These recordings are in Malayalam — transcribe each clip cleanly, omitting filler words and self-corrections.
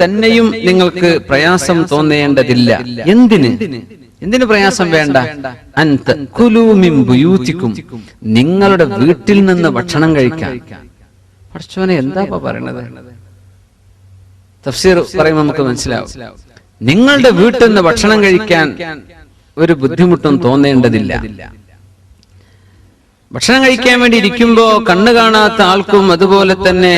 തന്നെയും നിങ്ങൾക്ക് പ്രയാസം തോന്നേണ്ടതില്ല. എന്തിന് പ്രയാസം വേണ്ട? അൻത കുലൂ മിൻ ബുയൂതികും, നിങ്ങളുടെ വീട്ടിൽ നിന്ന് ഭക്ഷണം കഴിക്കാൻ. പടച്ചോനെ എന്താ പറയണത്? തഫ്സീർ പറയുമ്പോൾ നമുക്ക് മനസ്സിലാവും. നിങ്ങളുടെ വീട്ടിൽ നിന്ന് ഭക്ഷണം കഴിക്കാൻ ഒരു ബുദ്ധിമുട്ടും തോന്നേണ്ടതില്ല. ഭക്ഷണം കഴിക്കാൻ വേണ്ടി ഇരിക്കുമ്പോ കണ്ണു കാണാത്ത ആൾക്കും അതുപോലെ തന്നെ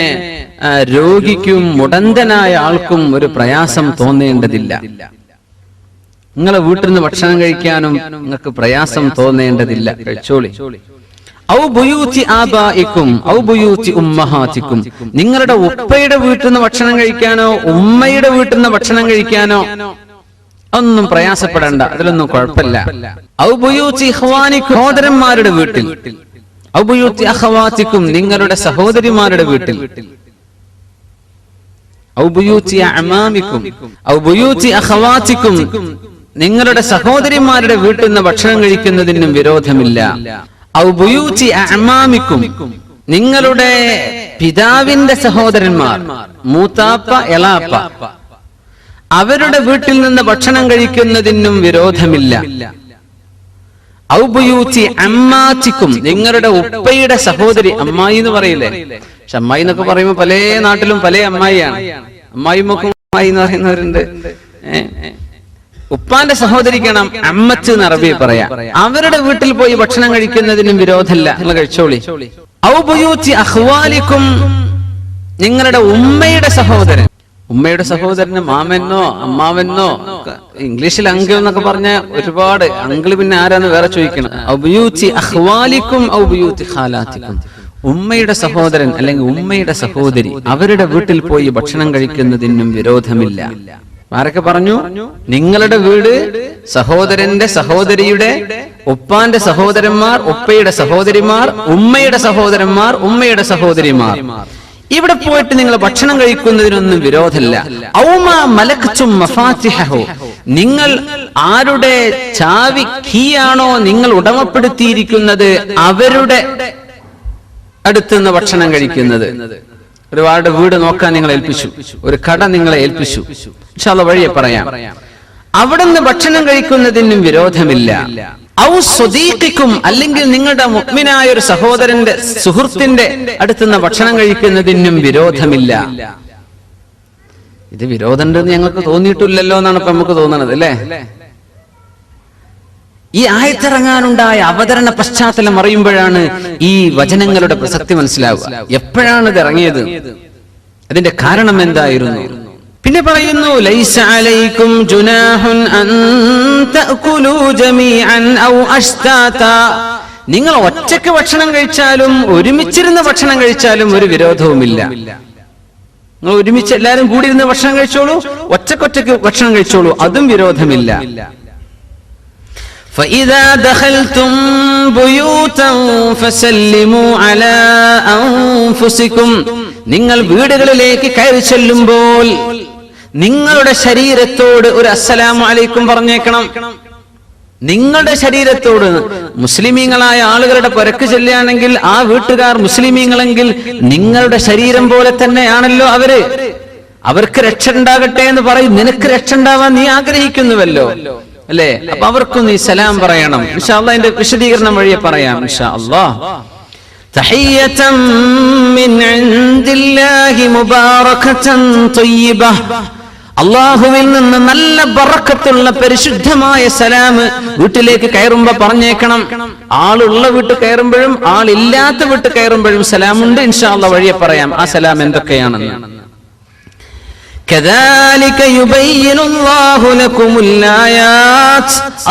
രോഗിക്കും മുടന്തനായ ആൾക്കും ഒരു പ്രയാസം തോന്നേണ്ടതില്ല. നിങ്ങളെ വീട്ടിൽ നിന്ന് ഭക്ഷണം കഴിക്കാനും നിങ്ങൾക്ക് പ്രയാസം തോന്നേണ്ടതില്ല. കഴിച്ചോളി. ഔ ബുയൂതി ആബായിക്കും ഔ ബുയൂതി ഉമ്മഹാതിക്കും, നിങ്ങളുടെ ഉപ്പയുടെ വീട്ടിൽ നിന്ന് ഭക്ഷണം കഴിക്കാനോ ഉമ്മയുടെ വീട്ടിൽ നിന്ന് ഭക്ഷണം കഴിക്കാനോ ഒന്നും പ്രയാസപ്പെടേണ്ട, അതിലൊന്നും കുഴപ്പമില്ല. ഔ ബുയൂതി ഇഖ്വാനിക്കും, സഹോദരന്മാരുടെ വീട്ടിൽ. ഔ ബുയൂതി അഖവാതിക്കും, നിങ്ങളുടെ സഹോദരിമാരുടെ വീട്ടിൽ. ഔ ബുയൂതി അഅമാമിക്കും ഔ ബുയൂതി അഖവാതിക്കും, നിങ്ങളുടെ സഹോദരിമാരുടെ വീട്ടിൽ നിന്ന് ഭക്ഷണം കഴിക്കുന്നതിനും വിരോധമില്ല. ഔ ബുയൂതി അഅമാമിക്കും, നിങ്ങളുടെ പിതാവിന്റെ സഹോദരന്മാർ, മൂത്താപ്പ എളാപ്പ, അവരുടെ വീട്ടിൽ നിന്ന് ഭക്ഷണം കഴിക്കുന്നതിനും വിരോധമില്ല. ഔ ബുയൂതി അമ്മാതിക്കും, നിങ്ങളുടെ ഉപ്പയുടെ സഹോദരി. അമ്മായി എന്ന് പറയില്ലേ? പക്ഷെ അമ്മായി എന്നൊക്കെ പറയുമ്പോ പല നാട്ടിലും പല അമ്മായിയാണ്. അമ്മായിമ്മക്കും അമ്മായി എന്ന് പറയുന്നവരുണ്ട്. ഉപ്പാന്റെ സഹോദരിക്കണം അമ്മച്ച് എന്ന് അറബി പറയാം. അവരുടെ വീട്ടിൽ പോയി ഭക്ഷണം കഴിക്കുന്നതിനും വിരോധമില്ല, നിങ്ങൾ കഴിച്ചോളി. ഔ ബുയൂതി അഖ്വാലിക്കും, നിങ്ങളുടെ ഉമ്മയുടെ സഹോദരൻ. ഉമ്മയുടെ സഹോദരന് മാമനോ അമ്മാവനോ, ഇംഗ്ലീഷിൽ അങ്കിൾ എന്നൊക്കെ പറഞ്ഞ ഒരുപാട് അങ്കിൾ, പിന്നെ ആരാന്ന് വേറെ ചോദിക്കണം. ഔ ബുയൂതി അഖ്വാലിക്കും ഔ ബുയൂതി ഖാലാതിക്കും, ഉമ്മയുടെ സഹോദരൻ അല്ലെങ്കിൽ ഉമ്മയുടെ സഹോദരി, അവരുടെ വീട്ടിൽ പോയി ഭക്ഷണം കഴിക്കുന്നതിനും വിരോധമില്ല. ആരൊക്കെ പറഞ്ഞു? നിങ്ങളുടെ വീട്, സഹോദരന്റെ സഹോദരിയുടെ ഉപ്പാന്റെ സഹോദരന്മാർ, ഉപ്പയുടെ സഹോദരിമാർ, ഉമ്മയുടെ സഹോദരന്മാർ, ഉമ്മയുടെ സഹോദരിമാർ, ഇവിടെ പോയിട്ട് നിങ്ങൾ ഭക്ഷണം കഴിക്കുന്നതിനൊന്നും വിരോധമില്ല. ഔമാ മലക്തും മഫാത്തിഹഹു, നിങ്ങൾ ആരുടെ ചാവി കീയാണോ നിങ്ങൾ ഉടമപ്പെടുത്തിയിരിക്കുന്നത് അവരുടെ അടുത്തുനിന്ന് ഭക്ഷണം കഴിക്കുന്നത്. ഒരുപാട് വീട് നോക്കാൻ നിങ്ങളെ ഏൽപ്പിച്ചു, ഒരു കട നിങ്ങളെ ഏൽപ്പിച്ചു, ഇൻഷാ അല്ലാഹ് വഴിയെ പറയാം. അവിടുന്ന് ഭക്ഷണം കഴിക്കുന്നതിനും വിരോധമില്ല. ഔ സ്വദീഖിക്കും, അല്ലെങ്കിൽ നിങ്ങളുടെ മുഅ്മിനായ ഒരു സഹോദരന്റെ സുഹൃത്തിന്റെ അടുത്തുനിന്ന് ഭക്ഷണം കഴിക്കുന്നതിനും വിരോധമില്ല. ഇത് വിരോധമുണ്ടെന്ന് ഞങ്ങൾക്ക് തോന്നിയിട്ടില്ലല്ലോ എന്നാണ് ഇപ്പൊ നമുക്ക് തോന്നുന്നത്, അല്ലേ? ഈ ആയത്തിറങ്ങാനുണ്ടായ അവതരണ പശ്ചാത്തലം അറിയുമ്പോഴാണ് ഈ വചനങ്ങളുടെ പ്രസക്തി മനസ്സിലാവുക. എപ്പോഴാണ് ഇത് ഇറങ്ങിയത്, അതിന്റെ കാരണം എന്തായിരുന്നു? പിന്നെ പറയുന്നു, ലൈസ അലൈക്കും ജുനാഹുൻ അൻ തഅകുലൂ ജമീഅൻ ഔ അശ്താതാ, നിങ്ങൾ ഒറ്റയ്ക്ക് ഭക്ഷണം കഴിച്ചാലും ഒരുമിച്ചിരുന്ന് ഭക്ഷണം കഴിച്ചാലും ഒരു വിരോധവുമില്ല. നിങ്ങൾ ഒരുമിച്ച് എല്ലാവരും കൂടി ഇരുന്ന് ഭക്ഷണം കഴിച്ചോളൂ, ഒറ്റക്കൊറ്റക്ക് ഭക്ഷണം കഴിച്ചോളൂ, അതും വിരോധമില്ല. فإذا دخلتم بيوتا فسلموا على أنفسكم, നിങ്ങൾ വീടുകളിലേക്ക് കയറി ചെല്ലുമ്പോൾ നിങ്ങളുടെ ശരീരത്തോട് ഒരു അസ്സലാമു അലൈക്കും പറഞ്ഞേക്കണം. നിങ്ങളുടെ ശരീരത്തോട്. മുസ്ലിമീങ്ങളായ ആളുകളുടെ പുരക്ക് ചെല്ലുകയാണെങ്കിൽ ആ വീട്ടുകാർ മുസ്ലിമീങ്ങളെങ്കിൽ നിങ്ങളുടെ ശരീരം പോലെ തന്നെയാണല്ലോ അവര്. അവർക്ക് രക്ഷ ഉണ്ടാകട്ടെ എന്ന് പറയും. നിനക്ക് രക്ഷ ഉണ്ടാവാൻ നീ ആഗ്രഹിക്കുന്നുവല്ലോ, അല്ലേ? അപ്പൊ അവർക്കും നീ സലാം പറയണം. ഇൻഷാ അല്ലാഹ് അതിന്റെ വിശദീകരണം വഴിയെ പറയാം ഇൻഷാ അല്ലാഹ്. തഹിയ്യതൻ മിൻ ഇൻദില്ലാഹി മുബാറകതൻ ത്വയ്യിബഹ, അല്ലാഹുവിൽ നിന്ന് നല്ല ബറക്കത്തുള്ള പരിശുദ്ധമായ സലാം വീട്ടിലേക്ക് കയറുമ്പോ പറഞ്ഞേക്കണം. ആളുള്ള വീട്ടിൽ കയറുമ്പോഴും ആളില്ലാത്ത വീട്ടിൽ കയറുമ്പോഴും സലാമുണ്ട്. ഇൻഷാ അല്ലാഹ് വഴിയെ പറയാം ആ സലാം എന്തൊക്കെയാണെന്ന്.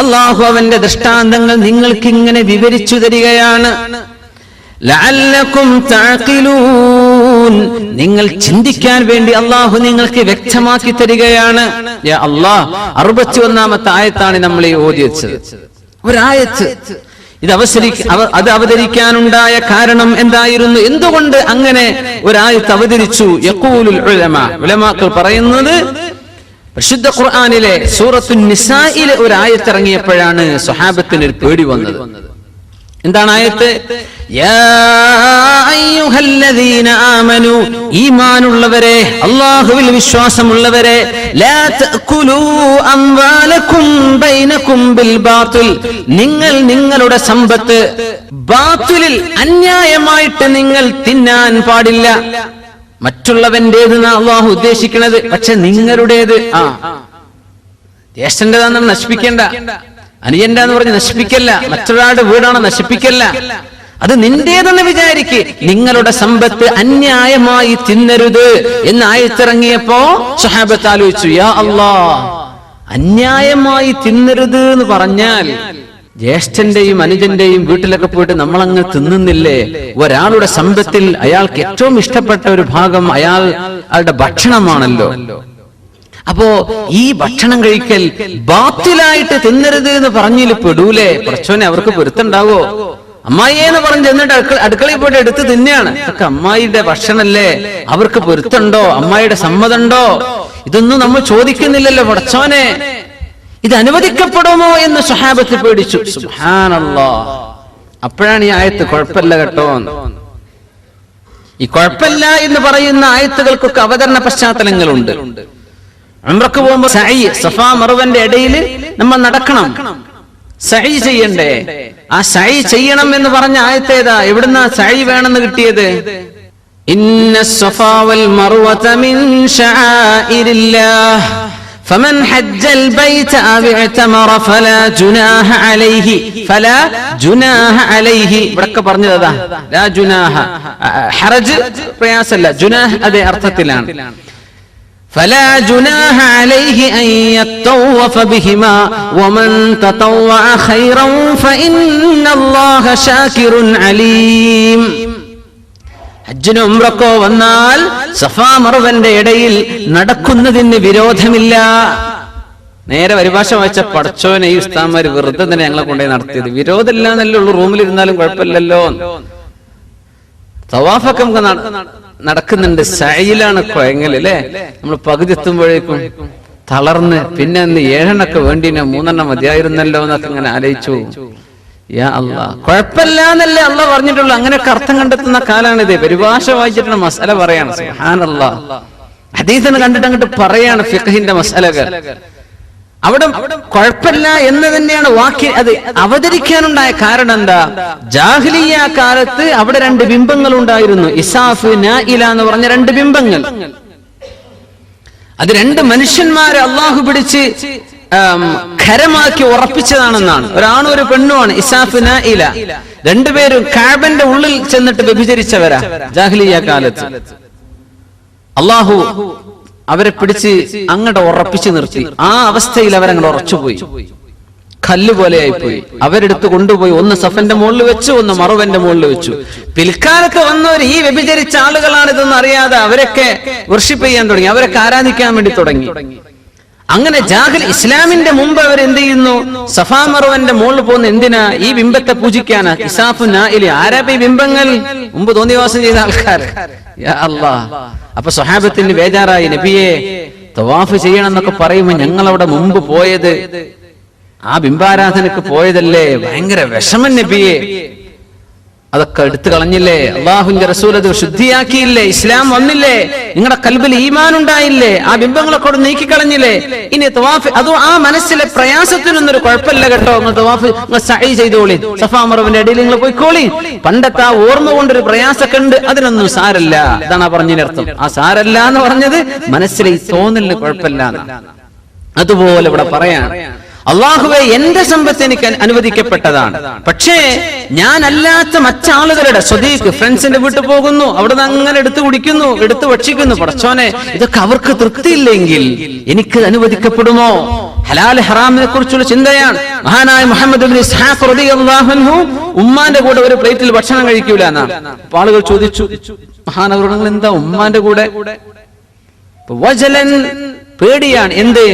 അല്ലാഹു അവന്റെ ദൃഷ്ടാന്തങ്ങൾ നിങ്ങൾക്ക് ഇങ്ങനെ വിവരിച്ചു തരികയാണ്. ലഅല്ലകും തഅഖിലൂൻ, നിങ്ങൾ ചിന്തിക്കാൻ വേണ്ടി അല്ലാഹു നിങ്ങൾക്ക് വ്യക്തമാക്കി തരികയാണ്. യാ അല്ലാഹ്, 61ാമത്തെ ആയത്താണ് നമ്മൾ ഈ ഓതിയത്. ഒരായത്ത് ഇത് അവതരിക്കാനുണ്ടായ കാരണം എന്തായിരുന്നു? എന്തുകൊണ്ട് അങ്ങനെ ഒരായത്ത് അവതരിച്ചു? യഖൂലുൽ ഉലമാ, ഉലമാക്കൾ പറയുന്നത്, പരിശുദ്ധ ഖുർആനിലെ സൂറത്തുൻ നിസായിലെ ഒരു ആയത്ത് ഇറങ്ങിയപ്പോഴാണ് സ്വഹാബത്തിന് ഒരു പേടി വന്നത്. എന്താണ് ആയത്ത്? യാ അയ്യുഹല്ലദീന ആമനൂ, ഈമാനുള്ളവരെ, അല്ലാഹുവിൽ വിശ്വാസമുള്ളവരെ, ലാ തഅകുലൂ അംവാലകും ബൈനകും ബിൽ ബാത്തിൽ, നിങ്ങൾ നിങ്ങളുടെ സമ്പത്ത് ബാത്തിലിൽ അന്യായമായിട്ട് നിങ്ങൾ തിന്നാൻ പാടില്ല. മറ്റുള്ളവന്റേത് അല്ലാഹു ഉദ്ദേശിക്കുന്നത്, പക്ഷെ നിങ്ങളുടേത്. ജ്യേഷ്ഠന്റേതാണെന്ന് നശിപ്പിക്കേണ്ട, അനിയന്റെ എന്ന് പറഞ്ഞ് നശിപ്പിക്കല്ല, മറ്റൊരാളുടെ വീടാണ് നശിപ്പിക്കല്ല, അത് നിന്റേതെന്ന് വിചാരിക്ക്. നിങ്ങളുടെ സമ്പത്ത് അന്യായമായി തിന്നരുത് എന്ന് ആയത്തിറങ്ങിയപ്പോ സ്വഹാബത്ത് ആലോചിച്ചു, യാ അല്ലാഹ്, അന്യായമായി തിന്നരുത് എന്ന് പറഞ്ഞാൽ ജ്യേഷ്ഠന്റെയും അനുജന്റെയും വീട്ടിലൊക്കെ പോയിട്ട് നമ്മളങ്ങ് തിന്നുന്നില്ലേ? ഒരാളുടെ സമ്പത്തിൽ അയാൾക്ക് ഏറ്റവും ഇഷ്ടപ്പെട്ട ഒരു ഭാഗം അയാളുടെ ഭക്ഷണമാണല്ലോ. അപ്പോ ഈ ഭക്ഷണം കഴിക്കൽ ബാത്തിലായിട്ട് തിന്നരുത് എന്ന് പറഞ്ഞിൽ പെടൂലേ? പടച്ചോനെ, അവർക്ക് പൊരുത്തുണ്ടാവോ? അമ്മായിയെന്ന് പറഞ്ഞ് ചെന്നിട്ട് അടുക്കളയിൽ പോയിട്ട് എടുത്ത് തിന്നെയാണ്. ഇതൊക്കെ അമ്മായിയുടെ ഭക്ഷണല്ലേ, അവർക്ക് പൊരുത്തുണ്ടോ? അമ്മായിയുടെ സമ്മതമുണ്ടോ? ഇതൊന്നും നമ്മൾ ചോദിക്കുന്നില്ലല്ലോ. പടച്ചോനെ, ഇത് അനുവദിക്കപ്പെടുമോ എന്ന് സ്വഹാബത്ത് പേടിച്ചു. സുബ്ഹാനല്ലാഹ്. അപ്പോഴാണ് ഈ ആയത്ത് കുഴപ്പമില്ല കേട്ടോ. ഈ കുഴപ്പമില്ല എന്ന് പറയുന്ന ആയത്തുകൾക്കൊക്കെ അവതരണ പശ്ചാത്തലങ്ങളുണ്ട്. ഉംറക്ക് പോകുമ്പോ സഅയ്, സഫാ മർവന്റെ ഇടയിൽ നമ്മൾ നടക്കണം, സഅയ് ചെയ്യണ്ടേ? ആ സഅയ് ചെയ്യണം എന്ന് പറഞ്ഞ ആയത്തേതാ? എവിടുന്നാ സഅയ് വേണമെന്ന് കിട്ടിയത്? ഇന്ന സഫാ വൽ മർവത മിൻ ശആഇരില്ലാഹ് ഫമൻ ഹജ്ജൽ ബൈത അവ ഇഅ്തമറ ഫലാ ജുനാഹ അലൈഹി. ഇവിടൊക്കെ പറഞ്ഞതാ ലാ ജുനാഹ. ഹറജ് പ്രയാസല്ല, ജുനാഹ് അതേ അർത്ഥത്തിലാണ്. فلا جناح عليه أن يطوف بهما ومن تطوع خيرا فإن الله شاكر عليم. ഹജ്ജിനും ഉംറക്കോ വന്നാൽ സഫാ മർവന്റെ ഇടയിൽ നടക്കുന്നതിന് വിരോധമില്ല. നേരെ പരിഭാഷ വായിച്ച പടച്ചോനെ, ഈ ഉസ്താദ്മാര് വെറുതെ തന്നെ ഞങ്ങളെ കൊണ്ടുപോയി നടത്തിയത്. വിരോധമില്ല എന്നല്ലേ ഉള്ളൂ, റൂമിലിരുന്നാലും കുഴപ്പമില്ലല്ലോ. തവാഫൊക്കെ നമുക്ക് നടക്കുന്നുണ്ട്, സഅയിലാണ് കുഴങ്ങൽ അല്ലേ? നമ്മൾ പകുതി എത്തുമ്പോഴേക്കും തളർന്ന്, പിന്നെ 7 വേണ്ടി 3 മതിയായിരുന്നല്ലോ എന്നൊക്കെ ഇങ്ങനെ ആലോചിച്ചു. യാ അല്ലാഹ്, കുഴപ്പമില്ല എന്നല്ലേ അള്ളാഹ് പറഞ്ഞിട്ടുള്ളൂ. അങ്ങനെയൊക്കെ അർത്ഥം കണ്ടെത്തുന്ന കാലാണിത്. പരിഭാഷ വായിച്ചിട്ടുള്ള മസല പറയാണ്. സുബ്ഹാനല്ലാഹ്. ഹദീസിനെ കണ്ടിട്ട് അങ്ങോട്ട് പറയാണ് ഫിഖ്ഹിന്റെ മസലകൾ. അവിടെ കുഴപ്പമില്ല എന്ന് തന്നെയാണ് വാക്യ അത് അവതരിക്കാനുണ്ടായ കാരണം എന്താ? ജാഹിലിയ്യ കാലത്ത് അവിടെ 2 ബിംബങ്ങൾ ഉണ്ടായിരുന്നു, ഇസാഫ്, നായില എന്ന് പറഞ്ഞ 2 ബിംബങ്ങൾ. അത് 2 മനുഷ്യന്മാരെ അള്ളാഹു പിടിച്ച് ഖരമാക്കി ഉറപ്പിച്ചതാണെന്നാണ്. ഒരാണും ഒരു പെണ്ണുമാണ്, ഇസാഫ്, നായില. 2 പേരും കഅബന്റെ ഉള്ളിൽ ചെന്നിട്ട് വ്യഭിചരിച്ചവരാ ജാഹിലിയ്യ കാലത്ത്. അള്ളാഹു അവരെ പിടിച്ച് അങ്ങോട്ട് ഉറപ്പിച്ചു നിർത്തി. ആ അവസ്ഥയിൽ അവരങ്ങോട്ട് ഉറച്ചുപോയി, കല്ല് പോലെയായിപ്പോയി. അവരെടുത്ത് കൊണ്ടുപോയി, ഒന്ന് സഫന്റെ മുകളിൽ വെച്ചു, ഒന്ന് മറുവന്റെ മുകളിൽ വെച്ചു. പിൽക്കാലത്ത് വന്നവർ ഈ വ്യഭിചരിച്ച ആളുകളാണിതെന്ന് അറിയാതെ അവരൊക്കെ വർഷിപ്പ് ചെയ്യാൻ തുടങ്ങി, അവരൊക്കെ ആരാധിക്കാൻ വേണ്ടി തുടങ്ങി. അങ്ങനെ ഇസ്ലാമിന്റെ മുമ്പ് അവർ എന്ത് ചെയ്യുന്നു? സഫാ മറുവന്റെ മുകളിൽ പോകുന്ന എന്തിനാ? ഈ ബിംബത്തെ പൂജിക്കാനാ. ഇസാഫു, നായില, ആരാ ഈ ബിംബങ്ങൾ? മുമ്പ് തോന്നിവാസം ചെയ്ത ആൾക്കാർ. യാ അല്ലാഹ്. അപ്പൊ സ്വഹാബത്തിന് ബേജാറായി, നബിയെ തവാഫ് ചെയ്യണം എന്നൊക്കെ പറയുമ്പോ ഞങ്ങൾ അവിടെ മുമ്പ് പോയത് ആ ബിംബാരാധനക്ക് പോയതല്ലേ, ഭയങ്കര വിഷമം നബിയെ. അതൊക്കെ എടുത്തു കളഞ്ഞില്ലേ? അള്ളാഹുവിന്റെ റസൂൽ അത് ശുദ്ധിയാക്കിയില്ലേ? ഇസ്ലാം വന്നില്ലേ? നിങ്ങളുടെ കൽബിൽ ഈമാൻ ഉണ്ടായില്ലേ? ആ ബിംബങ്ങളൊക്കെ അവിടെ നീക്കിക്കളഞ്ഞില്ലേ? ഇനി തവാഫ്, അതും ആ മനസ്സിലെ പ്രയാസത്തിനൊന്നും ഒരു കുഴപ്പമില്ല കേട്ടോ. നിങ്ങൾ തവാഫ് സഅയ് ചെയ്തോളി, സഫാ മർവന്റെ ഇടയിൽ നിങ്ങൾ പോയിക്കോളി. പണ്ടത്തെ ആ ഓർമ്മ കൊണ്ടൊരു പ്രയാസമൊക്കെ ഉണ്ട്, അതിനൊന്നും സാരല്ല. ഇതാണ് ആ പറഞ്ഞതിനർത്ഥം. ആ സാരല്ല എന്ന് പറഞ്ഞത് മനസ്സിലെ ഈ തോന്നലിന് കുഴപ്പമില്ല. അതുപോലെ ഇവിടെ പറയാൻ, അള്ളാഹുവെ, എന്റെ സമ്പത്ത് എനിക്ക് അനുവദിക്കപ്പെട്ടതാണ്, പക്ഷേ ഞാൻ അല്ലാത്ത മറ്റാളുകളുടെ സ്വദീഖ്, ഫ്രണ്ട്സിന്റെ വീട്ടിൽ പോകുന്നു, അവിടുന്ന് അങ്ങനെ എടുത്തു കുടിക്കുന്നു, എടുത്തു ഭക്ഷിക്കുന്നു. പടച്ചോനെ, ഇതൊക്കെ അവർക്ക് തൃപ്തിയില്ലെങ്കിൽ എനിക്ക് അനുവദിക്കപ്പെടുമോ? ഹലാൽ ഹറാമിനെ കുറിച്ചുള്ള ചിന്തയാണ്. മഹാനായ മുഹമ്മദ് ഇബ്നു ഇസ്ഹാഖ് റളിയല്ലാഹു അൻഹു ഉമ്മാന്റെ കൂടെ ഒരു പ്ലേറ്റിൽ ഭക്ഷണം കഴിക്കൂല എന്നാണ്. അപ്പൊ ആളുകൾ ചോദിച്ചു, മഹാനവറുകൾ എന്താ ഉമ്മാന്റെ കൂടെ? വജലൻ, പേടിയാണ്. എന്ത്?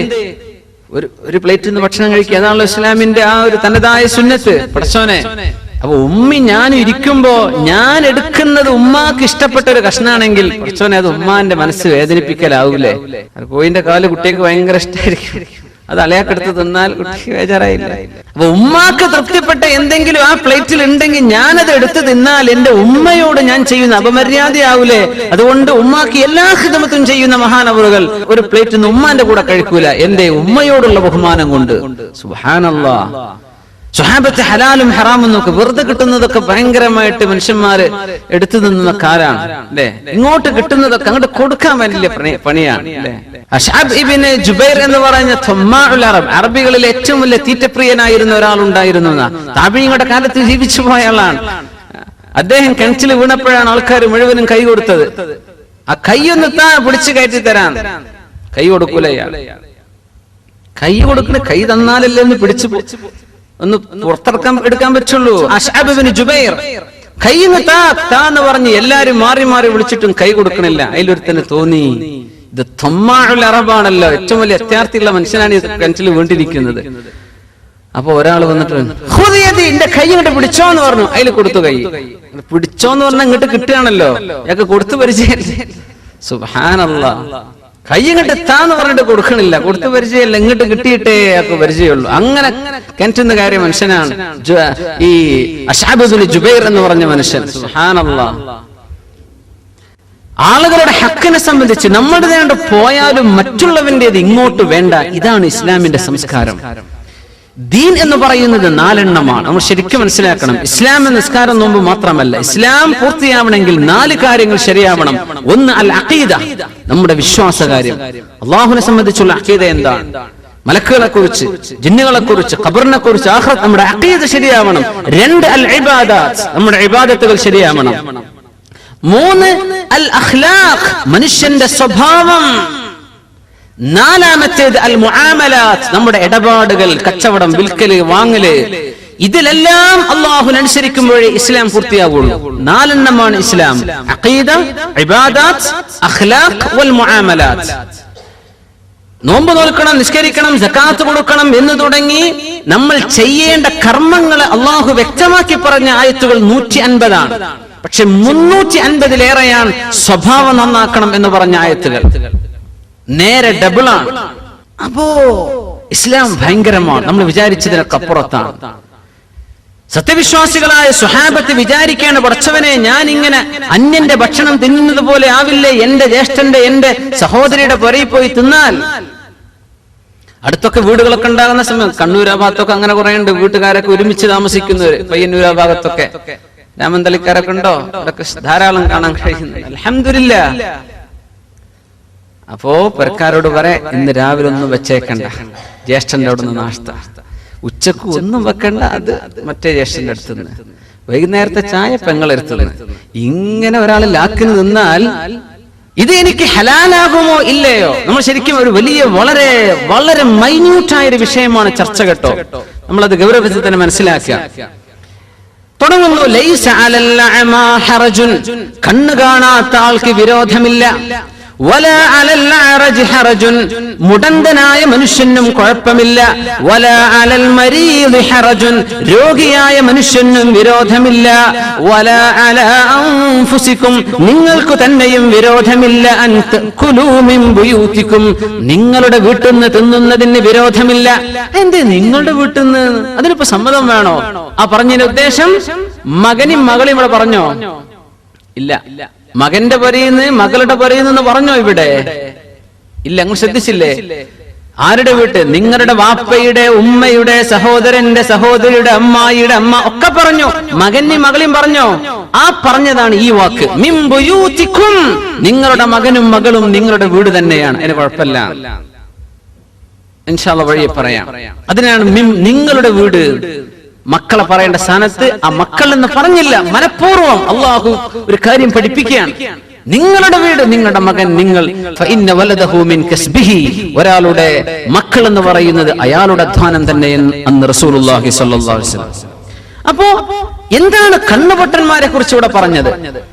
ഒരു പ്ലേറ്റിൽ നിന്ന് ഭക്ഷണം കഴിക്കുക, അതാണല്ലോ ഇസ്ലാമിന്റെ ആ ഒരു തനതായ സുന്നത്ത്. പടച്ചോനെ, അപ്പൊ ഉമ്മി ഞാൻ ഇരിക്കുമ്പോ ഞാൻ എടുക്കുന്നത് ഉമ്മാക്ക് ഇഷ്ടപ്പെട്ട ഒരു കഷ്ണാണെങ്കിൽ പടച്ചോനെ, അത് ഉമ്മാന്റെ മനസ്സ് വേദനിപ്പിക്കലാവൂലേ? കോയിന്റെ കാല് കുട്ടിക്ക് ഭയങ്കര ഇഷ്ടമായിരിക്കും. അത് അലയാക്കെടുത്ത് തിന്നാൽ കുട്ടിക്ക് ബേജാറായില്ല. അപ്പൊ ഉമ്മാക്ക് തൃപ്തിപ്പെട്ട എന്തെങ്കിലും ആ പ്ലേറ്റിൽ ഉണ്ടെങ്കിൽ ഞാനത് എടുത്ത് തിന്നാൽ എന്റെ ഉമ്മയോട് ഞാൻ ചെയ്യുന്ന അപമര്യാദയാവൂലേ? അതുകൊണ്ട് ഉമ്മാക്ക് എല്ലാ ഖിദ്മത്തും ചെയ്യുന്ന മഹാനവറുകൾ ഒരു പ്ലേറ്റിൽ നിന്ന് ഉമ്മാന്റെ കൂടെ കഴിക്കൂല, എന്റെ ഉമ്മയോടുള്ള ബഹുമാനം കൊണ്ട്. സുബ്ഹാനല്ലാഹ്. സ്വഹാബത്തെ ഹലാലും ഹറാമും നോക്ക്, വെറുതെ കിട്ടുന്നതൊക്കെ ഭയങ്കരമായിട്ട് മനുഷ്യന്മാര് എടുത്തു നിന്ന കാലാണ് അല്ലെ. ഇങ്ങോട്ട് കിട്ടുന്നതൊക്കെ അങ്ങോട്ട് കൊടുക്കാൻ വലിയ പണിയാണ് അല്ലെ. അശ്അബ് ഇബ്നു ജുബൈർ എന്ന് പറഞ്ഞ തുമ്മാഉൽ അറബ്, അറബികളിൽ ഏറ്റവും വലിയ തീറ്റപ്രിയനായിരുന്ന ഒരാളുണ്ടായിരുന്നു. താബിഈങ്ങളുടെ കാലത്ത് ജീവിച്ചു പോയ ആളാണ് അദ്ദേഹം. കിണറ്റിൽ വീണപ്പോഴാണ് ആൾക്കാർ മുഴുവനും കൈ കൊടുത്തത്. ആ കൈയൊന്ന് പിടിച്ചു കയറ്റി തരാൻ കൈ കൊടുക്കൂല ഇയാൾ. കൈ കൊടുക്കണ, കൈ തന്നാലല്ലേ ഒന്ന് പിടിച്ചു ഒന്ന് എടുക്കാൻ പറ്റുള്ളൂ. അശ്അബ് ഇബ്നു ജുബൈർ കൈന്ന് താന്ന് പറഞ്ഞ് എല്ലാരും മാറി മാറി വിളിച്ചിട്ടും കൈ കൊടുക്കണില്ല. അതിലൊരുത്തന് തോന്നി ഇത് തുമ്മാഉൽ അറബാണല്ലോ, ഏറ്റവും വലിയ അത്യാർത്ഥിയുള്ള മനുഷ്യനാണ് ഈ കിണറ്റിൽ വീണ്ടിരിക്കുന്നത്. അപ്പൊ ഒരാൾ വന്നിട്ട് എന്റെ കൈ ഇങ്ങോട്ട് പിടിച്ചോന്ന് പറഞ്ഞു. അതിൽ കൊടുത്തു. കൈ പിടിച്ചോന്ന് പറഞ്ഞാൽ ഇങ്ങോട്ട് കിട്ടുകയാണല്ലോ, ഞങ്ങൾക്ക് കൊടുത്തു പരിചയം. സുബ്ഹാനല്ലാഹ്. കൈ ഇങ്ങോട്ട് താന്ന് പറഞ്ഞിട്ട് കൊടുക്കണില്ല, കൊടുത്തു പരിചയമില്ല, ഇങ്ങോട്ട് കിട്ടിയിട്ടേ അയാൾക്ക് പരിചയമുള്ളൂ. അങ്ങനെ കിണറ്റുന്ന കാര്യം മനുഷ്യനാണ് ഈ അശ്അബ് ഇബ്നു ജുബൈർ എന്ന് പറഞ്ഞ മനുഷ്യൻ. സുബ്ഹാനല്ലാഹ്. ആളുകളുടെ ഹക്കിനെ സംബന്ധിച്ച് നമ്മുടെ നേണ്ട പോയാലും മറ്റുള്ളവന്റേത് ഇങ്ങോട്ട് വേണ്ട. ഇതാണ് ഇസ്ലാമിന്റെ സംസ്കാരം. ദീൻ എന്ന് പറയുന്നത് 4 എണ്ണമാണ്. നമ്മൾ ശരിക്കും മനസ്സിലാക്കണം. ഇസ്ലാം നിസ്കാരം നോമ്പ് മാത്രമല്ല, ഇസ്ലാം പൂർത്തിയാവണമെങ്കിൽ 4 കാര്യങ്ങൾ ശരിയാവണം. ഒന്ന് അൽ അഖീദ, നമ്മുടെ വിശ്വാസ കാര്യം. അള്ളാഹുവിനെ സംബന്ധിച്ചുള്ള അഖീദ എന്താണ്? മലക്കുകളെ കുറിച്ച്, ജിന്നുകളെ കുറിച്ച്, ഖബറിനെ കുറിച്ച്, ആഖിറത്ത്, നമ്മുടെ അഖീദ ശരിയാവണം. 2 അൽ ഇബാദത്ത്, നമ്മുടെ ഇബാദത്തുകൾ ശരിയാവണം. 3 അൽ അഖ്ലാഖ്, മനുഷ്യന്റെ സ്വഭാവം. 4-മത്തേത് അൽ മുആമലാത്ത്, നമ്മുടെ ഇടപാടുകൾ, കച്ചവടം, വിൽക്കല്, വാങ്ങല്. ഇതിലെല്ലാം അല്ലാഹുവിനെ അനുസരിക്കുമ്പോഴേ ഇസ്ലാം പൂർത്തിയാകുള്ളൂ. 4 എണ്ണമാണ് ഇസ്ലാം: അഖീദ, ഇബാദത്ത്, അഖ്ലാഖ് വൽ മുആമലാത്ത്. നോമ്പ് നോൽക്കണം, നിസ്കരിക്കണം, സകാത്ത് കൊടുക്കണം എന്ന് തുടങ്ങി നമ്മൾ ചെയ്യേണ്ട കർമ്മങ്ങൾ അല്ലാഹു വ്യക്തമാക്കി പറഞ്ഞ ആയത്തുകൾ 150 ആണ്. പക്ഷെ 350-ലേറെയാണ് സ്വഭാവം നന്നാക്കണം എന്ന് പറഞ്ഞ ആയത്തുകൾ. നേരെ ഡബിളാണ്. അപ്പോ ഇസ്ലാം ഭയങ്കരമാണ്. നമ്മൾ വിചാരിച്ചതിനൊക്കെ അപ്പുറത്താണ്. സത്യവിശ്വാസികളായ സ്വഹാബത്ത് വിചാരിക്കാണ്, പടച്ചവനെ, ഞാൻ ഇങ്ങനെ അന്യന്റെ ഭക്ഷണം തിന്നുന്നത് പോലെ ആവില്ലേ എന്റെ ജ്യേഷ്ഠന്റെ, എന്റെ സഹോദരിയുടെ പുറയിൽ പോയി തിന്നാൽ. അടുത്തൊക്കെ വീടുകളൊക്കെ ഉണ്ടാകുന്ന സമയം, കണ്ണൂർ ആ ഭാഗത്തൊക്കെ അങ്ങനെ കുറെ ഉണ്ട് വീട്ടുകാരൊക്കെ ഒരുമിച്ച് താമസിക്കുന്നവര്. പയ്യന്നൂർ ആ ഭാഗത്തൊക്കെ, രാമന്തലിക്കാരൊക്കെ ഉണ്ടോ? അതൊക്കെ ധാരാളം കാണാൻ കഴിയുന്നുണ്ട്. അൽഹംദുലില്ലാഹ്. അപ്പോ പെരക്കാരോട് പറയാ, ഇന്ന് രാവിലെ ഒന്നും വെച്ചേക്കണ്ട, ജ്യേഷ്ഠന്റെ അവിടെ നിന്ന് നാഷ്ത. ഉച്ചക്ക് ഒന്നും വെക്കണ്ട, അത് മറ്റേ ജ്യേഷ്ഠന്റെ അടുത്ത് നിന്ന്. വൈകുന്നേരത്തെ ചായ പെങ്ങളെടുത്തുനിന്ന്. ഇങ്ങനെ ഒരാൾ ലാക്കിന് നിന്നാൽ ഇത് എനിക്ക് ഹലാലാകുമോ ഇല്ലയോ? നമ്മൾ ശരിക്കും ഒരു വലിയ വളരെ വളരെ മൈന്യൂട്ടായൊരു വിഷയമാണ് ചർച്ച കേട്ടോ. നമ്മളത് ഗൗരവത്തിൽ തന്നെ മനസ്സിലാക്കുക. തുടങ്ങുന്നു, ലൈസ അലൽ അഅമാ ഹറജുൻ, കണ്ണ് കാണാത്ത ആൾക്ക് വിരോധമില്ല. വലാ അലൽ അറജ് ഹറജുൻ, മുടന്തനായ മനുഷ്യനും കുഴപ്പമില്ല. വലാ അലൽ മരീദ് ഹറജുൻ, രോഗിയായ മനുഷ്യനും വിരോധമില്ല. വലാ അലാ അൻഫുസികും, നിങ്ങൾക്ക് തന്നെയും വിരോധമില്ല. അൻ തഅകുലൂ മിൻ ബുയൂതികും, നിങ്ങളുടെ വീട്ടിൽ നിന്ന് തിന്നുന്നതിന് വിരോധമില്ല. എന്തേ നിങ്ങളുടെ വീട്ടിൽ നിന്ന്? അതിനിപ്പോ സമ്മതം വേണോ? ആ പറഞ്ഞതിന്റെ ഉദ്ദേശം മകനും മകളും ഇവിടെ പറഞ്ഞോ? ഇല്ല. മകന്റെ പൊരയിന്ന് മകളുടെ പൊരയിന്ന് പറഞ്ഞോ ഇവിടെ? ഇല്ല. അങ്ങ് ശ്രദ്ധിച്ചില്ലേ? ആരുടെ വീട്ട്? നിങ്ങളുടെ വാപ്പയുടെ, ഉമ്മയുടെ, സഹോദരന്റെ, സഹോദരിയുടെ, അമ്മായിയുടെ അമ്മ ഒക്കെ പറഞ്ഞു. മകനും മകളും പറഞ്ഞോ? ആ പറഞ്ഞതാണ് ഈ വാക്ക്, മിൻ ബുയൂതികും, നിങ്ങളുടെ മകനും മകളും നിങ്ങളുടെ വീട് തന്നെയാണ്. അതിന് കുഴപ്പമില്ല, ഇൻഷാ അല്ലാഹ് വഴിയെ പറയാം. അതിനാണ് നിങ്ങളുടെ വീട്. മക്കളെ പറയേണ്ട സ്ഥാനത്ത് ആ മക്കൾ എന്ന് പറഞ്ഞില്ല. മനഃപൂർവ്വം അള്ളാഹു ഒരു കാര്യം പഠിപ്പിക്കുകയാണ്. നിങ്ങളുടെ വീട്, നിങ്ങളുടെ മകൻ, നിങ്ങൾ. ഫഇന്ന വലദഹു മിൻ കസ്ബിഹി, ഒരാളുടെ മക്കൾ എന്ന് പറയുന്നത് അയാളുടെ അധ്വാനം തന്നെ എന്ന് റസൂലുള്ളാഹി സ്വല്ലല്ലാഹു അലൈഹി വസല്ലം. അപ്പോ എന്താണ് കണ്ണുപൊട്ടന്മാരെ കുറിച്ച് ഇവിടെ പറഞ്ഞത്?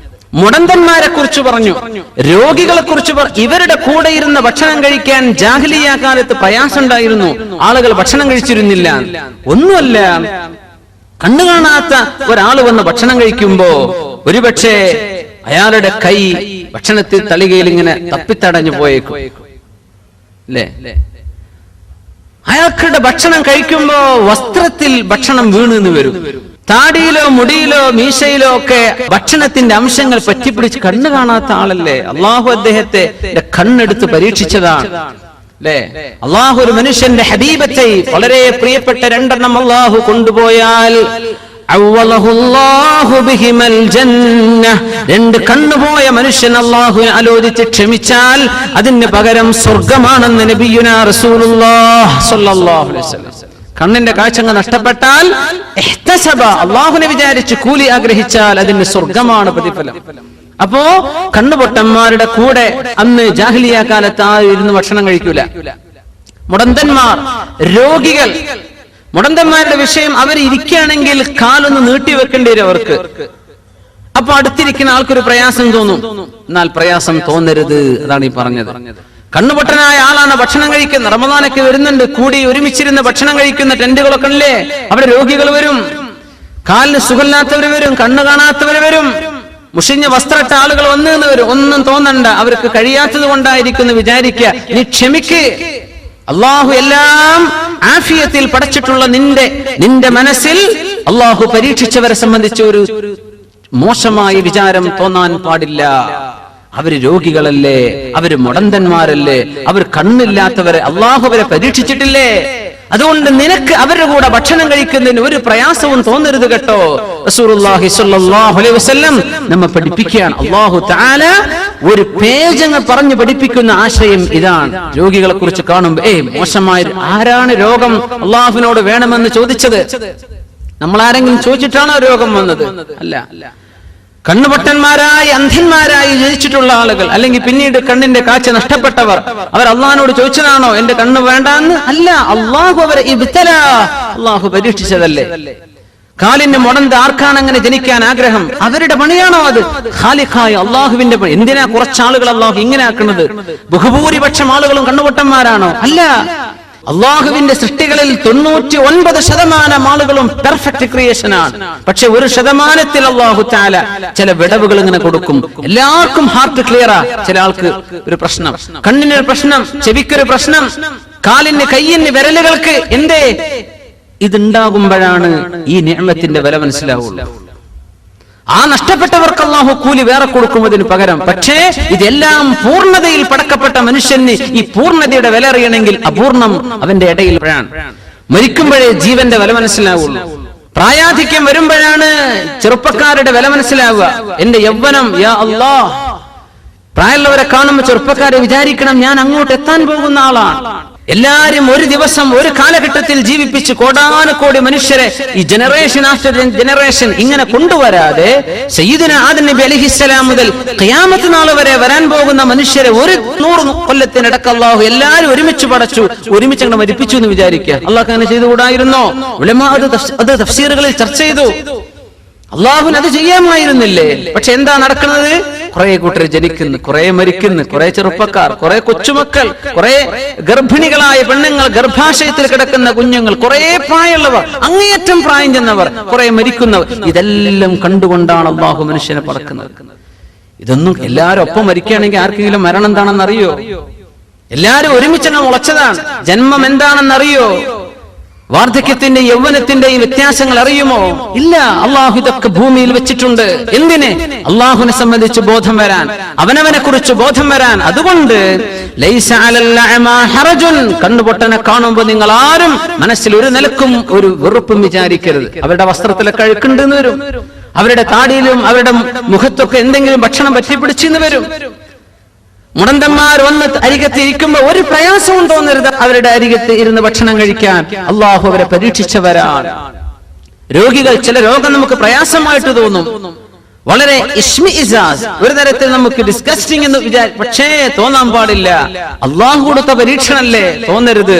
മുടന്തന്മാരെ കുറിച്ച് പറഞ്ഞു, രോഗികളെ കുറിച്ച് ഇവരുടെ കൂടെ ഇരുന്ന് ഭക്ഷണം കഴിക്കാൻ ജാഹിലിയ്യ കാലത്ത് പ്രയാസമുണ്ടായിരുന്നു. ആളുകൾ ഭക്ഷണം കഴിച്ചിരുന്നില്ല. ഒന്നുമല്ല, കണ്ണു കാണാത്ത ഒരാൾ വന്ന് ഭക്ഷണം കഴിക്കുമ്പോ ഒരുപക്ഷെ അയാളുടെ കൈ ഭക്ഷണത്തിൽ തളികയിൽ ഇങ്ങനെ തപ്പിത്തടഞ്ഞു പോയേക്കും, അല്ലേ? അയാൾക്കുടെ ഭക്ഷണം കഴിക്കുമ്പോ വസ്ത്രത്തിൽ ഭക്ഷണം വീണെന്ന് വരും. താടിയിലോ മുടിയിലോ മീശയിലോ ഒക്കെ ഭക്ഷണത്തിന്റെ അംശങ്ങൾ പറ്റിപ്പിടിച്ച് കണ്ണ് കാണാത്ത ആളല്ലേ. അള്ളാഹു അദ്ദേഹത്തെ കണ്ണെടുത്ത് പരീക്ഷിച്ചതാണ് അല്ലേ. അള്ളാഹു ഒരു മനുഷ്യന്റെ ഹബീബത്തെ വളരെ പ്രിയപ്പെട്ട രണ്ടെണ്ണം അള്ളാഹു കൊണ്ടുപോയാൽ രണ്ട് കണ്ണുപോയ മനുഷ്യൻ അള്ളാഹുവിനെ ആലോചിച്ച് ക്ഷമിച്ചാൽ അതിന് പകരം സ്വർഗമാണെന്ന് നബിയുനാ റസൂലുള്ളാഹി സ്വല്ലല്ലാഹു അലൈഹി വസല്ലം. കണ്ണിന്റെ കാഴ്ച നഷ്ടപ്പെട്ടാൽ അള്ളാഹുവിനെ വിചാരിച്ച് കൂലി ആഗ്രഹിച്ചാൽ അതിന് സ്വർഗമാണ് പ്രതിഫലം. അപ്പോ കണ്ണുപൊട്ടന്മാരുടെ കൂടെ അന്ന് ജാഹിലിയ കാലത്ത് ഇരുന്ന് ഭക്ഷണം കഴിക്കൂല. മുടന്തന്മാർ, രോഗികൾ, മുടന്തന്മാരുടെ വിഷയം അവർ ഇരിക്കുകയാണെങ്കിൽ കാലൊന്ന് നീട്ടിവെക്കേണ്ടി വരും അവർക്ക്. അപ്പൊ അടുത്തിരിക്കുന്ന ആൾക്കൊരു പ്രയാസം തോന്നും. എന്നാൽ പ്രയാസം തോന്നരുത്, അതാണ് ഈ പറഞ്ഞത്. കണ്ണുപൊട്ടനായ ആളാണ് ഭക്ഷണം കഴിക്കുന്നത്. റമദാനൊക്കെ വരുന്നുണ്ട്, കൂടി ഒരുമിച്ചിരുന്ന് ഭക്ഷണം കഴിക്കുന്ന ടെന്റുകളൊക്കെ അല്ലേ, അവിടെ രോഗികൾ വരും, കാലിന് സുഖമില്ലാത്തവർ വരും, കണ്ണ് കാണാത്തവർ വരും, മുഷിഞ്ഞ വസ്ത്രട്ട ആളുകൾ വന്നു വരും. ഒന്നും തോന്നണ്ട, അവർക്ക് കഴിയാത്തത് കൊണ്ടായിരിക്കും വിചാരിക്കുക. നീ ക്ഷമിക്ക്. അള്ളാഹു എല്ലാം ആഫിയത്തിൽ പടച്ചിട്ടുള്ള നിന്റെ മനസ്സിൽ അള്ളാഹു പരീക്ഷിച്ചവരെ സംബന്ധിച്ച് ഒരു മോശമായ വിചാരം തോന്നാൻ പാടില്ല. അവര് രോഗികളല്ലേ, അവര് മുടന്തന്മാരല്ലേ, അവർ കണ്ണില്ലാത്തവരെ അള്ളാഹു അവരെ പരീക്ഷിച്ചിട്ടില്ലേ. അതുകൊണ്ട് നിനക്ക് അവരുടെ കൂടെ ഭക്ഷണം കഴിക്കുന്നതിന് ഒരു പ്രയാസവും തോന്നരുത് കേട്ടോ. റസൂലുള്ളാഹി സ്വല്ലല്ലാഹു അലൈഹി വസല്ലം നമ്മെ പഠിപ്പിക്കുകയാണ്. അല്ലാഹു തആല ഒരു പേജങ്ങ് പറഞ്ഞു പഠിപ്പിക്കുന്ന ആശയം ഇതാണ്. രോഗികളെ കുറിച്ച് കാണുമ്പോൾ മോശമായ ആരാണ് രോഗം അള്ളാഹുവിനോട് വേണമെന്ന് ചോദിച്ചത്? നമ്മൾ ആരെങ്കിലും ചോദിച്ചിട്ടാണോ രോഗം വന്നത്? അല്ല. കണ്ണുപൊട്ടന്മാരായി അന്ധന്മാരായി ജനിച്ചിട്ടുള്ള ആളുകൾ, അല്ലെങ്കിൽ പിന്നീട് കണ്ണിന്റെ കാഴ്ച നഷ്ടപ്പെട്ടവർ, അവർ അള്ളാഹിനോട് ചോദിച്ചതാണോ എന്റെ കണ്ണ് വേണ്ടാന്ന്? അല്ല, അള്ളാഹു അവരെ ഇബ്തലാ, അള്ളാഹു പരീക്ഷിച്ചതല്ലേ. കാലിന് മുടന്ത് ആർക്കാണ് അങ്ങനെ ജനിക്കാൻ ആഗ്രഹം? അവരുടെ പണിയാണോ അത്? ഖാലിഖായ അള്ളാഹുവിന്റെ പണി. എന്തിനാ കുറച്ചാളുകൾ അള്ളാഹു ഇങ്ങനെ ആക്കുന്നത്? ബഹുഭൂരിപക്ഷം ആളുകളും കണ്ണുപൊട്ടന്മാരാണോ? അല്ല. അള്ളാഹുവിന്റെ സൃഷ്ടികളിൽ 99% ആളുകളും പെർഫെക്റ്റ് ക്രിയേഷൻ ആണ്. പക്ഷെ 1% അള്ളാഹു തആല ചില വിടവുകൾ ഇങ്ങനെ കൊടുക്കും. എല്ലാവർക്കും ഹാർട്ട് ക്ലിയറാ, ചില ആൾക്ക് ഒരു പ്രശ്നം, കണ്ണിനൊരു പ്രശ്നം, ചെവിക്കൊരു പ്രശ്നം, കാലിന് കയ്യിന് വിരലുകൾക്ക്. എന്തേ? ഇതുണ്ടാകുമ്പോഴാണ് ഈ നിഅമത്തിന്റെ വില മനസ്സിലാവുള്ളൂ. ആ നഷ്ടപ്പെട്ടവർക്ക് അല്ലാഹു കൂലി വേറെ കൊടുക്കുന്നതിന് പകരം. പക്ഷേ ഇതെല്ലാം പൂർണ്ണതയിൽ പടക്കപ്പെട്ട മനുഷ്യന് ഈ പൂർണ്ണതയുടെ വില അറിയണമെങ്കിൽ അപൂർണം അവന്റെ ഇടയിൽ മരിക്കുമ്പോഴേ ജീവന്റെ വില മനസ്സിലാവുള്ളൂ. പ്രായാധിക്യം വരുമ്പോഴാണ് ചെറുപ്പക്കാരുടെ വില മനസ്സിലാവുക. എന്റെ യൗവനം, യാ അല്ലാഹ്. പ്രായമുള്ളവരെ കാണുമ്പോൾ ചെറുപ്പക്കാരെ വിചാരിക്കണം, ഞാൻ അങ്ങോട്ട് എത്താൻ പോകുന്ന ആളാണ്. എല്ലാരും ഒരു ദിവസം ഒരു കാലഘട്ടത്തിൽ ജീവിപ്പിച്ച് കോടാനുകോടി മനുഷ്യരെ ഈ ജനറേഷൻ ആഫ്റ്റർ ജനറേഷൻ ഇങ്ങനെ കൊണ്ടുവരാതെ സയ്യിദുനാ ആദം നബി അലൈഹിസ്സലാം മുതൽ ഖിയാമത്ത് നാൾ വരെ വരാൻ പോകുന്ന മനുഷ്യരെ 100 കൊല്ലത്തിനിടക്ക് അല്ലാഹു എല്ലാവരും ഒരുമിച്ച് പടച്ചു, ഒരുമിച്ച് അങ്ങ് മരിപ്പിച്ചു എന്ന് വിചാരിക്കുക. അല്ലാഹു അങ്ങനെ ചെയ്തുകൂടായിരുന്നോ? ഉലമാ അത് തഫ്സീറുകളിൽ ചർച്ച ചെയ്തു. അള്ളാഹുവിന് അത് ചെയ്യാമായിരുന്നില്ലേ? പക്ഷെ എന്താ നടക്കുന്നത്? കുറെ കൂട്ടർ ജനിക്കുന്നു, കുറെ മരിക്കുന്നു, കുറെ ചെറുപ്പക്കാർ, കുറെ കൊച്ചുമക്കൾ, കുറെ ഗർഭിണികളായ പെണ്ണുങ്ങൾ, ഗർഭാശയത്തിൽ കിടക്കുന്ന കുഞ്ഞുങ്ങൾ, കുറെ പ്രായമുള്ളവർ, അങ്ങേയറ്റം പ്രായം ചെന്നവർ, കുറെ മരിക്കുന്നവർ. ഇതെല്ലാം കണ്ടുകൊണ്ടാണ് അള്ളാഹു മനുഷ്യനെ പടക്കുന്നത്. ഇതൊന്നും എല്ലാവരും ഒപ്പം മരിക്കുകയാണെങ്കിൽ ആർക്കെങ്കിലും മരണം എന്താണെന്ന് അറിയോ? എല്ലാവരും ഒരുമിച്ചങ്ങ് മുളച്ചതാണ്. ജന്മം എന്താണെന്നറിയോ? വാർദ്ധക്യത്തിന്റെ യൗവനത്തിന്റെയും വ്യത്യാസങ്ങൾ അറിയുമോ? ഇല്ല. അള്ളാഹു ഇതൊക്കെ ഭൂമിയിൽ വെച്ചിട്ടുണ്ട്. എന്തിന്? അള്ളാഹുവിനെ സംബന്ധിച്ച് ബോധം വരാൻ, അവനവനെ കുറിച്ച് ബോധം വരാൻ. അതുകൊണ്ട് ലൈസ അലൽ അഅമാ ഹറജുൻ, കണ്ണുപൊട്ടനെ കാണുമ്പോൾ നിങ്ങൾ ആരും മനസ്സിൽ ഒരു നിലക്കും ഒരു വെറുപ്പും വിചാരിക്കരുത്. അവരുടെ വസ്ത്രത്തിലൊക്കെ അഴുക്കുണ്ടെന്ന് വരും, അവരുടെ താടിയിലും അവരുടെ മുഖത്തൊക്കെ എന്തെങ്കിലും ഭക്ഷണം പറ്റിപ്പിടിച്ചെന്ന് വരും. മുടന്തന്മാർ വന്ന് അരികത്ത് ഇരിക്കുമ്പോൾ ഒരു പ്രയാസവും തോന്നരുത് അവരുടെ അരികത്ത് ഇരുന്ന് ഭക്ഷണം കഴിക്കാൻ. അള്ളാഹു അവരെ പരീക്ഷിച്ചവരാണ്. രോഗികൾ, ചില രോഗം നമുക്ക് പ്രയാസമായിട്ട് തോന്നും, വളരെ ഇസ്മിഇസാസ്, ഒരു തരത്തിൽ നമുക്ക് ഡിസ്കസ്റ്റിംഗ് എന്ന് പക്ഷേ തോന്നാൻ പാടില്ല. അള്ളാഹു കൊടുത്ത പരീക്ഷണല്ലേ, തോന്നരുത്.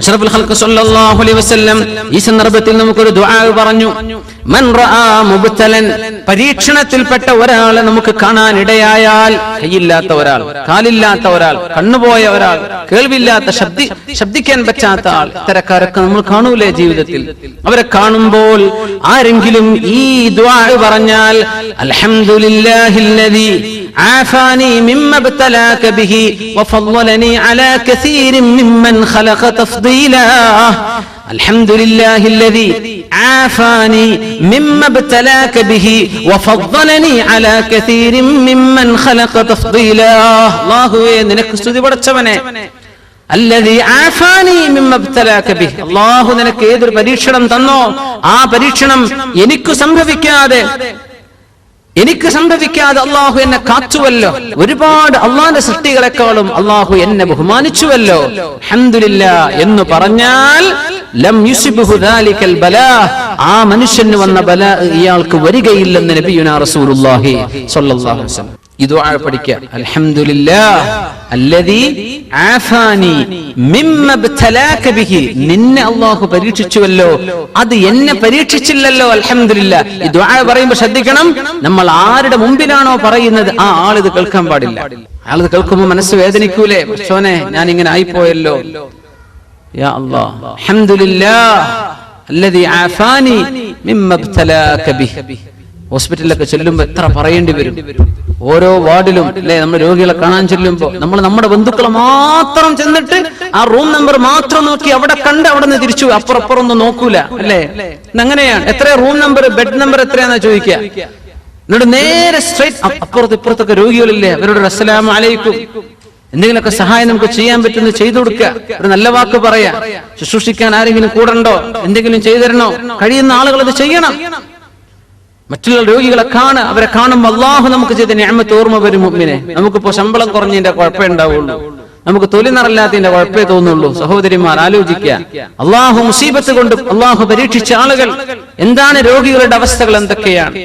അഷ്റഫുൽ ഖൽഖ് സ്വല്ലല്ലാഹു അലൈഹി വസല്ലം ഈ സന്ദർഭത്തിൽ നമുക്കൊരു ദുആ പറഞ്ഞു. മൻ റആ മുബ്തലൻ, പരീക്ഷണത്തിൽപ്പെട്ട ഒരാളെ നമുക്ക് കാണാൻ ഇടയായാൽ, കൈയില്ലാത്ത ഒരാൾ, കാലില്ലാത്ത ഒരാൾ, കണ്ണുപോയ ഒരാൾ, കേൾവില്ലാത്ത, ശബ്ദിക്കാൻ പറ്റാത്ത ആൾ, ഇത്തരക്കാരൊക്കെ നമ്മൾ കാണൂലേ ജീവിതത്തിൽ? അവരെ കാണുമ്പോൾ ആരെങ്കിലും ഈ ദുആ പറഞ്ഞാൽ, അൽഹംദുലില്ലാഹില്ലദീ ആഫാനി മിമ്മ ഇബ്തലാക ബിഹി വഫളലനി അലാ കസീരിൻ മിമ്മൻ ഖലഖ തഫ്ദീലാ അൽഹംദുലില്ലാഹില്ലദീ ആഫാനി മിമ്മ ഇബ്തലാക ബിഹി വഫളലനി അലാ കസീരിൻ മിമ്മൻ ഖലഖ തഫ്ദീലാ. അല്ലാഹുവേ നിനക്ക് സ്തുതി പടച്ചവനെ. അല്ലദീ ആഫാനി മിമ്മ ഇബ്തലാക ബിഹി, അല്ലാഹു നിനക്ക് ഏതൊരു പരീക്ഷണം തന്നോ ആ പരീക്ഷണം എനിക്ക് സംഭവിക്കാതെ അള്ളാഹു എന്നെ കാത്തുവല്ലോ. ഒരുപാട് അള്ളാന്റെ സൃഷ്ടികളെക്കാളും അള്ളാഹു എന്നെ ബഹുമാനിച്ചുവല്ലോ. അൽഹംദുലില്ലാഹ് എന്ന് പറഞ്ഞാൽ ലം യുസിബ്ഹു ദാലികൽ ബലാ, ആ മനുഷ്യന് വന്ന ബലാ ഇയാൾക്ക് വരികയില്ലെന്ന് നബിയുനാ റസൂലുള്ളാഹി സ്വല്ലല്ലാഹു അലൈഹി വസല്ലം. ഈ ദുആ പഠിക്കുക. അൽഹംദുലില്ലാഹ് അല്ലദീ ആഫാനി മിമ്മ ഇബ്തലാക ബിഹി, നിന്നെ അല്ലാഹു പരീക്ഷിച്ചുവല്ലോ, അത് എന്നെ പരീക്ഷിച്ചില്ലല്ലോ. അൽഹംദുലില്ലാഹ്. ഈ ദുആ പറയുമ്പോൾ ശ്രദ്ധിക്കണം, നമ്മൾ ആരുടെ മുമ്പിലാണോ പറയുന്നത് ആ ആളിത് കേൾക്കാൻ പാടില്ല. ആളിത് കേൾക്കുമ്പോൾ മനസ്സ് വേദനിക്കൂലേ, പക്ഷോനെ ഞാൻ ഇങ്ങനെ ആയിപ്പോയല്ലോ. യാ അല്ലാഹ് അൽഹംദുലില്ലാഹ് അല്ലദീ ആഫാനി മിമ്മ ഇബ്തലാക ബിഹി. ഹോസ്പിറ്റലിലൊക്കെ ചെല്ലുമ്പോൾ എത്ര പറയേണ്ടി വരും. ഓരോ വാർഡിലും അല്ലെ നമ്മൾ രോഗികളെ കാണാൻ ചെല്ലുമ്പോൾ നമ്മൾ നമ്മുടെ ബന്ധുക്കളെ മാത്രം ചെന്നിട്ട് ആ റൂം നമ്പർ മാത്രം നോക്കി അവിടെ കണ്ട് അവിടെ നിന്ന് തിരിച്ചു അപ്പുറം ഒന്നും നോക്കൂല അല്ലേ. അങ്ങനെയാണ്. എത്ര റൂം നമ്പർ ബെഡ് നമ്പർ എത്രയാന്നാ ചോദിക്കുക. എന്നിട്ട് നേരെ സ്ട്രൈറ്റ് ഇപ്പുറത്തൊക്കെ രോഗികളില്ലേ, അവരോട് അസ്സലാമു അലൈക്കും, എന്തെങ്കിലുമൊക്കെ സഹായം നമുക്ക് ചെയ്യാൻ പറ്റുന്നത് ചെയ്തു കൊടുക്കുക, ഒരു നല്ല വാക്ക് പറയാ, ശുശ്രൂഷിക്കാൻ ആരെങ്കിലും കൂടണ്ടോ, എന്തെങ്കിലും ചെയ്തു തരണോ, കഴിയുന്ന ആളുകൾ അത് ചെയ്യണം. മറ്റുള്ള രോഗികളെ അവരെ കാണുമ്പോൾ അല്ലാഹു നമുക്ക് ചെയ്ത നിഅമത്ത് ഓർമ്മ വരും. മുഅ്മിനെ, നമുക്കിപ്പോ ശമ്പളം കുറഞ്ഞതിന്റെ കുഴപ്പമേ ഉണ്ടാവുള്ളൂ, നമുക്ക് തൊലി നിറല്ലാത്തതിന്റെ കുഴപ്പമേ തോന്നുള്ളൂ. സഹോദരിമാർ ആലോചിക്കുക, അല്ലാഹു മുസീബത്ത് കൊണ്ട് അല്ലാഹു പരീക്ഷിച്ച ആളുകൾ എന്താണ്, രോഗികളുടെ അവസ്ഥകൾ എന്തൊക്കെയാണ്.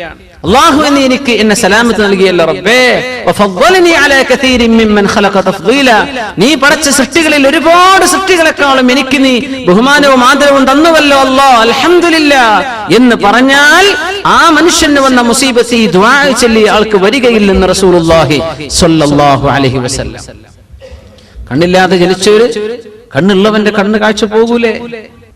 അല്ലാഹു എനിക്ക് എന്നെ സലാമത്ത് നൽകിയല്ലോ റബ്ബേ. വഫദ്ദലനി അലാ കസീരിൻ മിമ്മൻ ഖലഖ തഫ്ദീലാ, നീ പടച്ച സൃഷ്ടികളിൽ ഒരുപാട് സൃഷ്ടികളെക്കാളും എനിക്ക് നീ ബഹുമാനവും ആദരവും തന്നുവല്ലോ അല്ലാഹ്, അൽഹംദുലില്ലാഹ് എന്ന് പറഞ്ഞാൽ ആ മനുഷ്യന് വന്ന മുസീബത്ത് ഈ ദുആ ചൊല്ലി ആൾക്ക് വരികയില്ലെന്ന് റസൂലുള്ളാഹി സ്വല്ലല്ലാഹു അലൈഹി വസല്ലം. കണ്ണില്ലാതെ ജനിച്ചവര്, കണ്ണുള്ളവന്റെ കണ്ണ് കാഴ്ച പോകൂലേ.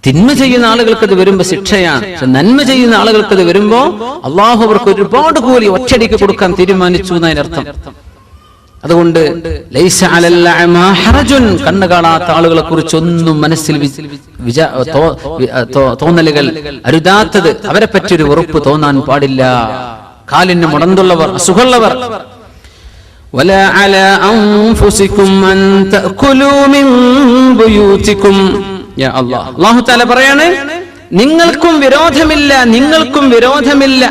തിന്മ ചെയ്യുന്ന ആളുകൾക്ക് അത് വരുമ്പോ ശിക്ഷയാണ്, നന്മ ചെയ്യുന്ന ആളുകൾക്ക് അത് വരുമ്പോ അള്ളാഹു അവർക്ക് ഒരുപാട് കൂലി ഒറ്റയടിക്ക് കൊടുക്കാൻ തീരുമാനിച്ചു എന്നതിനർത്ഥം. അതുകൊണ്ട് ലൈസ അലൽ അഅമാ ഹറജുൻ, കണ്ണ് കാണാത്ത ആളുകളെ കുറിച്ച് ഒന്നും മനസ്സിൽ തോന്നലുകൾ അരുതാത്തത്, അവരെ പറ്റി ഒരു വെറുപ്പ് തോന്നാൻ പാടില്ല. കാലിന് മുടന്തുള്ളവർ, അസുഖമുള്ളവർ, വലാ അലാ അൻഫുസികും അൻ തഅകുലൂ മിൻ ബുയൂതികും. യാ അല്ലാഹ്, അല്ലാഹു തആല പറയാണ്, നിങ്ങൾക്കും വിരോധമില്ല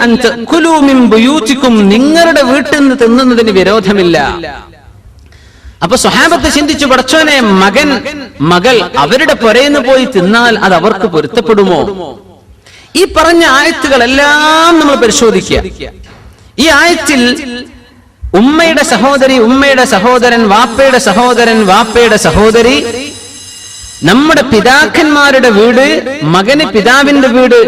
അൻ തഅകുലൂ മിൻ ബുയൂതികും, നിങ്ങളുടെ വീട്ടിൽ നിന്ന് തിന്നുന്നതിന് വിരോധമില്ല. അപ്പൊ സ്വഹാബത്ത് ചിന്തിച്ചു, പടച്ചോനെ മകൾ അവരുടെ പുരയിന്ന് പോയി തിന്നാൽ അത് അവർക്ക് പൊരുത്തപ്പെടുമോ? ഈ പറഞ്ഞ ആയത്തുകളെല്ലാം നമ്മൾ പരിശോധിക്കുക. ഈ ആയത്തിൽ ഉമ്മയുടെ സഹോദരി, ഉമ്മയുടെ സഹോദരൻ, വാപ്പയുടെ സഹോദരൻ, വാപ്പയുടെ സഹോദരി, നമ്മുടെ പിതാക്കന്മാരുടെ വീട്, മകന് പിതാവിന്റെ വീട്,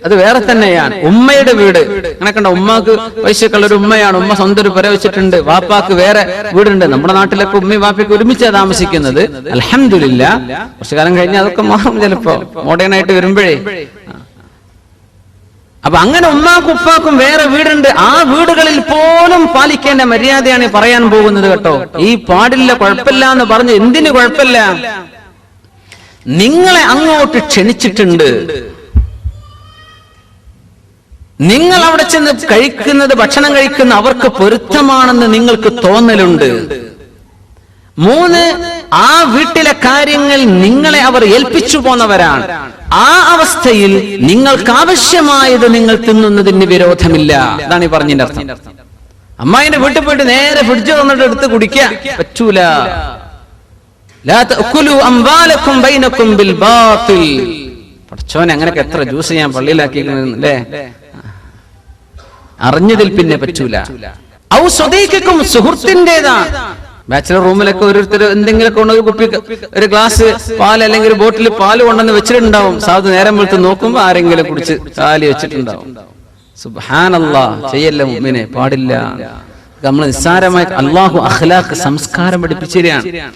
അത് വേറെ തന്നെയാണ്. ഉമ്മയുടെ വീട് അങ്ങനെ കണ്ട, ഉമ്മാക്ക് പൈസക്കുള്ളൊരു ഉമ്മയാണ്, ഉമ്മ സ്വന്തം ഒരു പുര വെച്ചിട്ടുണ്ട്, വാപ്പാക്ക് വേറെ വീടുണ്ട്. നമ്മുടെ നാട്ടിലൊക്കെ ഉമ്മയും വാപ്പയൊക്കെ ഒരുമിച്ചാണ് താമസിക്കുന്നത്. അൽഹംദുലില്ലാഹ്. കുറച്ചു കാലം കഴിഞ്ഞാൽ അതൊക്കെ മാറും, ചിലപ്പോ മോഡേൺ ആയിട്ട് വരുമ്പോഴേ. അപ്പൊ അങ്ങനെ ഉമ്മാക്കും ഉപ്പാക്കും വേറെ വീടുണ്ട്. ആ വീടുകളിൽ പോലും പാലിക്കേണ്ട മര്യാദയാണ് പറയാൻ പോകുന്നത് കേട്ടോ. ഈ പാടില്ല, കുഴപ്പമില്ല എന്ന് പറഞ്ഞ് എന്തിന് കുഴപ്പമില്ല? നിങ്ങളെ അങ്ങോട്ട് ക്ഷണിച്ചിട്ടുണ്ട്, നിങ്ങൾ അവിടെ ചെന്ന് കഴിക്കുന്നത്, ഭക്ഷണം കഴിക്കുന്ന അവർക്ക് പൊരുത്തമാണെന്ന് നിങ്ങൾക്ക് തോന്നലുണ്ട്. 3, ആ വീട്ടിലെ കാര്യങ്ങൾ നിങ്ങളെ അവർ ഏൽപ്പിച്ചു പോന്നവരാണ്. ആ അവസ്ഥയിൽ നിങ്ങൾക്ക് ആവശ്യമായത് നിങ്ങൾ തിന്നുന്നതിന് വിരോധമില്ല. അതാണ് ഈ പറഞ്ഞതിന്റെ അർത്ഥം. അമ്മായിന്റെ വീട്ടിൽ പോയിട്ട് നേരെ ഫ്രിഡ്ജ് വന്നിട്ട് എടുത്ത് കുടിക്കാൻ പറ്റൂല. പടച്ചോനെ, അങ്ങനെയൊക്കെ എത്ര ജ്യൂസ് ഞാൻ പള്ളിയിലാക്കില്ലേ, അറിഞ്ഞതിൽ പിന്നെ പറ്റൂല. ഔ സ്വദീഖിക്കും, സുഹൃത്തിൻ്റെതാണ്. ബാച്ചിലർ റൂമിലൊക്കെ ഓരോരുത്തർ എന്തെങ്കിലുമൊക്കെ കൊണ്ട് ഒരു കുപ്പി, ഒരു ഗ്ലാസ് പാൽ അല്ലെങ്കിൽ ഒരു ബോട്ടിൽ പാല് കൊണ്ടുവന്ന് വെച്ചിട്ടുണ്ടാവും. സാധു നേരം വെളുത്ത് നോക്കുമ്പോ ആരെങ്കിലും കുടിച്ച് കാലി വെച്ചിട്ടുണ്ടാവും. സുബ്ഹാനല്ലാഹ്, ചെയ്യല്ല മുഅ്മിനെ, പാടില്ല. നമ്മൾ നിസ്സാരമായി അല്ലാഹു അഖ്ലാഖ്, സംസ്കാരം പഠിപ്പിച്ചിരിക്കുകയാണ്.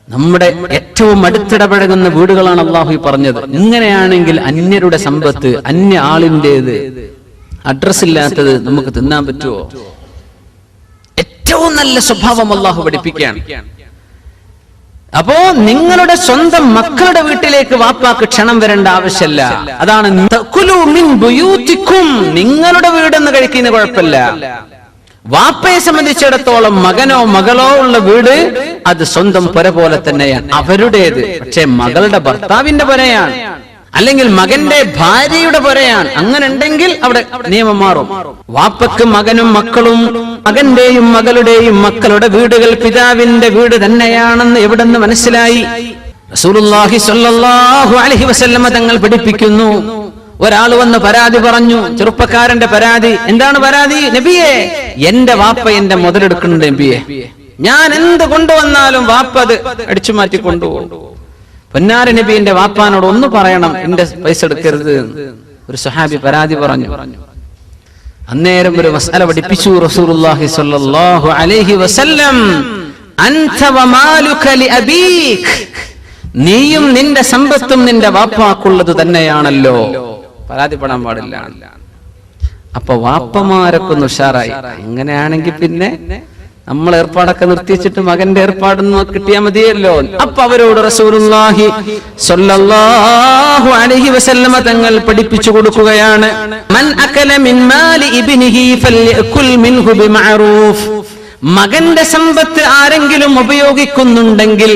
നമ്മുടെ ഏറ്റവും അടുത്തിടപഴകുന്ന വീടുകളാണ് അല്ലാഹു പറഞ്ഞത്. ഇങ്ങനെയാണെങ്കിൽ അന്യരുടെ സമ്പത്ത്, അന്യ ആളിൻ്റെത്, അഡ്രസ് ഇല്ലാത്തത് നമുക്ക് തിന്നാൻ പറ്റുമോ? ഏറ്റവും നല്ല സ്വഭാവം അല്ലാഹു പഠിപ്പിക്കുകയാണ്. അപ്പോ നിങ്ങളുടെ സ്വന്തം മക്കളുടെ വീട്ടിലേക്ക് വാപ്പാക്ക് ക്ഷണം വരേണ്ട ആവശ്യമില്ല. അതാണ് നിങ്ങളുടെ വീടെന്ന് കഴിക്കുന്ന കുഴപ്പമില്ല. വാപ്പയെ സംബന്ധിച്ചിടത്തോളം മകനോ മകളോ ഉള്ള വീട് അത് സ്വന്തം പുര പോലെ തന്നെയാണ്, അവരുടേത്. പക്ഷെ മകളുടെ ഭർത്താവിന്റെ പുരയാണ്, അല്ലെങ്കിൽ മകന്റെ ഭാര്യയുടെ പുരയാണ്. അങ്ങനെ ഉണ്ടെങ്കിൽ അവിടെ നിയമം മാറും. വാപ്പക്ക് മകനും മക്കളും, മകന്റെയും മകളുടെയും മക്കളുടെ വീടുകൾ പിതാവിന്റെ വീട് തന്നെയാണെന്ന് എവിടെന്ന് മനസ്സിലായി? റസൂലുള്ളാഹി സ്വല്ലല്ലാഹു അലൈഹി വസല്ലമ തങ്ങൾ പഠിപ്പിക്കുന്നു. ഒരാൾ വന്ന് പരാതി പറഞ്ഞു, ചെറുപ്പക്കാരന്റെ പരാതി. എന്താണ് പരാതി? നബിയെ, എന്റെ വാപ്പ എന്റെ മുതലെടുക്കുന്നുണ്ട് നബിയെ. ഞാൻ എന്ത് കൊണ്ടുവന്നാലും വാപ്പ അത് അടിച്ചു മാറ്റി കൊണ്ടുപോകും. പൊന്നാര നബി, എന്റെ വാപ്പാനോട് ഒന്ന് പറയണം, എന്റെ പൈസ എടുക്കരുത്. ഒരു സ്വഹാബി പരാതി പറഞ്ഞു. അന്നേരം ഒരു മസ്അല പഠിപ്പിച്ചു റസൂലുള്ളാഹി സ്വല്ലല്ലാഹു അലൈഹി വസല്ലം. അൻത വമാലുക ലിഅബീക്, നീയും നിന്റെ സമ്പത്തും നിന്റെ വാപ്പാക്കുള്ളത് തന്നെയാണല്ലോ. പരാതിപ്പെടാൻ പാടില്ല. അപ്പൊ വാപ്പമാരൊക്കെ ഒന്ന് ഉഷാറായി. അങ്ങനെയാണെങ്കിൽ പിന്നെ നമ്മൾ ഏർപ്പാടൊക്കെ നിർത്തിച്ചിട്ട് മകന്റെ ഏർപ്പാടൊന്നും കിട്ടിയാൽ മതിയല്ലോ. അപ്പൊ അവരോട് റസൂലുള്ളാഹി സ്വല്ലല്ലാഹു അലൈഹി വസല്ലമ തങ്ങൾ പഠിപ്പിച്ചു കൊടുക്കുകയാണ്, മൻ അകല മിൻ മാലി ഇബ്നിഹി ഫൽയകുൽ മിൻഹു ബിമഅറൂഫ്. മകന്റെ സമ്പത്ത് ആരെങ്കിലും ഉപയോഗിക്കുന്നുണ്ടെങ്കിൽ,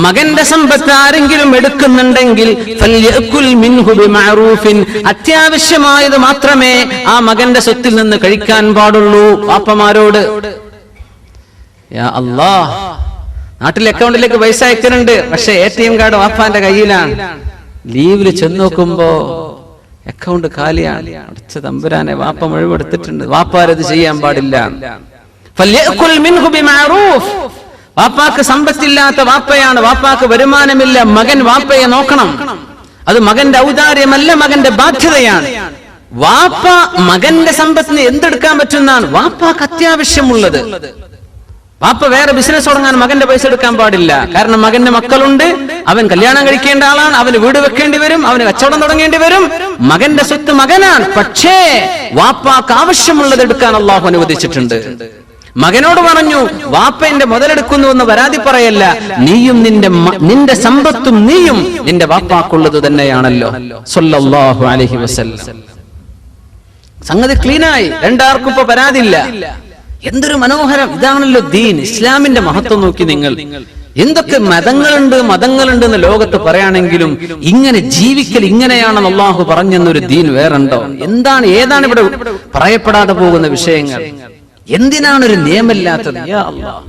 മകന്റെ സമ്പത്ത് ആരെങ്കിലും എടുക്കുന്നുണ്ടെങ്കിൽ ഫൽയകുൽ മിൻഹു ബിമഅറൂഫിൻ, അത്യാവശ്യമായത് മാത്രമേ ആ മകന്റെ സ്വത്തിൽ നിന്ന് കഴിക്കാൻ പാടുള്ളൂ. വാപ്പമാരോട് യാ അല്ലാഹ്, നാട്ടിൽ അക്കൗണ്ടിലേക്ക് പൈസ അയക്കുന്നുണ്ട്, പക്ഷെ ATM കാർഡ് വാപ്പാന്റെ കയ്യിലാണ്. ലീവില് ചെന്ന് നോക്കുമ്പോ അക്കൗണ്ട് കാലിയാണ്. അടച്ച തമ്പുരാനെ, വാപ്പ മുഴുവെടുത്തിട്ടുണ്ട്. വാപ്പാരത് ചെയ്യാൻ പാടില്ല. ഫൽയകുൽ മിൻഹു ബിമഅറൂഫ്. വാപ്പാക്ക് സമ്പത്തില്ലാത്ത വാപ്പയാണ്, വാപ്പാക്ക് വരുമാനമില്ല. മകൻ വാപ്പയെ നോക്കണം. അത് മകന്റെ ഔദാര്യമല്ല, മകന്റെ ബാധ്യതയാണ്. വാപ്പ മകന്റെ സമ്പത്തിന് എന്തെടുക്കാൻ പറ്റുന്നതാണ് വാപ്പാക്ക് അത്യാവശ്യമുള്ളത്. വാപ്പ വേറെ ബിസിനസ് തുടങ്ങാൻ മകന്റെ പൈസ എടുക്കാൻ പാടില്ല. കാരണം മകന്റെ മക്കളുണ്ട്, അവൻ കല്യാണം കഴിക്കേണ്ട ആളാണ്, അവന് വീട് വെക്കേണ്ടി വരും, അവന് കച്ചവടം തുടങ്ങേണ്ടി വരും. മകന്റെ സ്വത്ത് മകനാണ്, പക്ഷേ വാപ്പാക്ക് ആവശ്യമുള്ളത് എടുക്കാൻ അള്ളാഹു അനുവദിച്ചിട്ടുണ്ട്. മകനോട് പറഞ്ഞു, വാപ്പ എന്റെ മുതലെടുക്കുന്നു എന്ന് പരാതി പറയല്ല, നീയും നിന്റെ സമ്പത്തും നീയും നിന്റെ വാപ്പാക്കുള്ളത് തന്നെയാണല്ലോ സ്വല്ലല്ലാഹു അലൈഹി വസല്ലം. സംഗതി ക്ലീനായി, രണ്ടാർക്കും ഇപ്പൊ പരാതിയില്ല. എന്തൊരു മനോഹരം! ഇതാണല്ലോ ദീൻ. ഇസ്ലാമിന്റെ മഹത്വം നോക്കി നിങ്ങൾ. എന്തൊക്കെ മതങ്ങളുണ്ട് എന്ന് ലോകത്ത് പറയാണെങ്കിലും ഇങ്ങനെ ജീവിക്കൽ ഇങ്ങനെയാണെന്ന് അള്ളാഹു പറഞ്ഞെന്നൊരു ദീൻ വേറുണ്ടോ? ഏതാണ് ഇവിടെ പറയപ്പെടാതെ പോകുന്ന വിഷയങ്ങൾ? എന്തിനാണ് ഒരു നിയമമില്ലാത്തത്? യാ അല്ലാഹ്,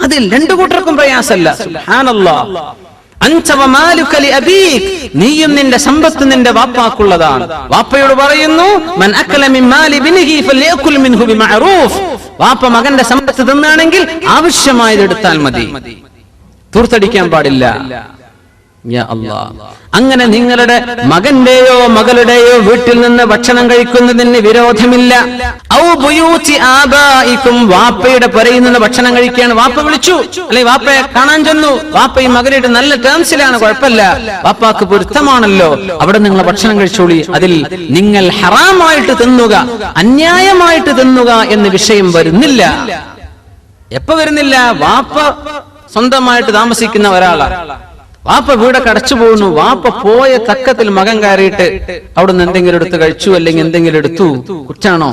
അതിൽ രണ്ടു കൂട്ടർക്കും പ്രയാസമല്ല. സുബ്ഹാനല്ലാഹ്. അൻത വമാലുക ലിഅബീക്, നീയും നിന്റെ സമ്പത്ത് നിന്റെ വാപ്പാക്കുള്ളതാണ്. വാപ്പയോട് പറയുന്നു, മൻ അകല മിൻ മാലി ഇബ്നിഹി ഫൽയകുൽ മിൻഹു ബിമഅറൂഫ്. വാപ്പ മകന്റെ സമ്പത്ത് തിന്നാണെങ്കിൽ ആവശ്യമായത് എടുത്താൽ മതി, തൂർത്തടിക്കാൻ പാടില്ല. യാ അല്ലാഹ്, അങ്ങനെ നിങ്ങളുടെ മകന്റെയോ മകളുടെയോ വീട്ടിൽ നിന്ന് ഭക്ഷണം കഴിക്കുന്നതിന് വിരോധമില്ല. ഔ ബുയൂതി ആബായിക്കും, വാപ്പയുടെ പുരയിൽ നിന്ന് ഭക്ഷണം കഴിക്കുകയാണ്. വാപ്പ വിളിച്ചു, അല്ലെ വാപ്പയെ കാണാൻ ചെന്നു. വാപ്പയും മകനായിട്ട് നല്ല ടേംസിലാണ്, കുഴപ്പമില്ല, വാപ്പാക്ക് പൊരുത്തമാണല്ലോ, അവിടെ നിങ്ങൾ ഭക്ഷണം കഴിച്ചോളി. അതിൽ നിങ്ങൾ ഹറാമായിട്ട് തിന്നുക, അന്യായമായിട്ട് തിന്നുക എന്ന വിഷയം വരുന്നില്ല. എപ്പോ വരുന്നില്ല? വാപ്പ സ്വന്തമായിട്ട് താമസിക്കുന്ന ഒരാളാണ്. വാപ്പ വീടൊക്കെ അടച്ചു പോകുന്നു. വാപ്പ പോയ തക്കത്തിൽ മകൻ കയറിയിട്ട് അവിടുന്ന് എന്തെങ്കിലും എടുത്ത് കഴിച്ചു, അല്ലെങ്കിൽ എന്തെങ്കിലും എടുത്തു. കുറ്റാണോ?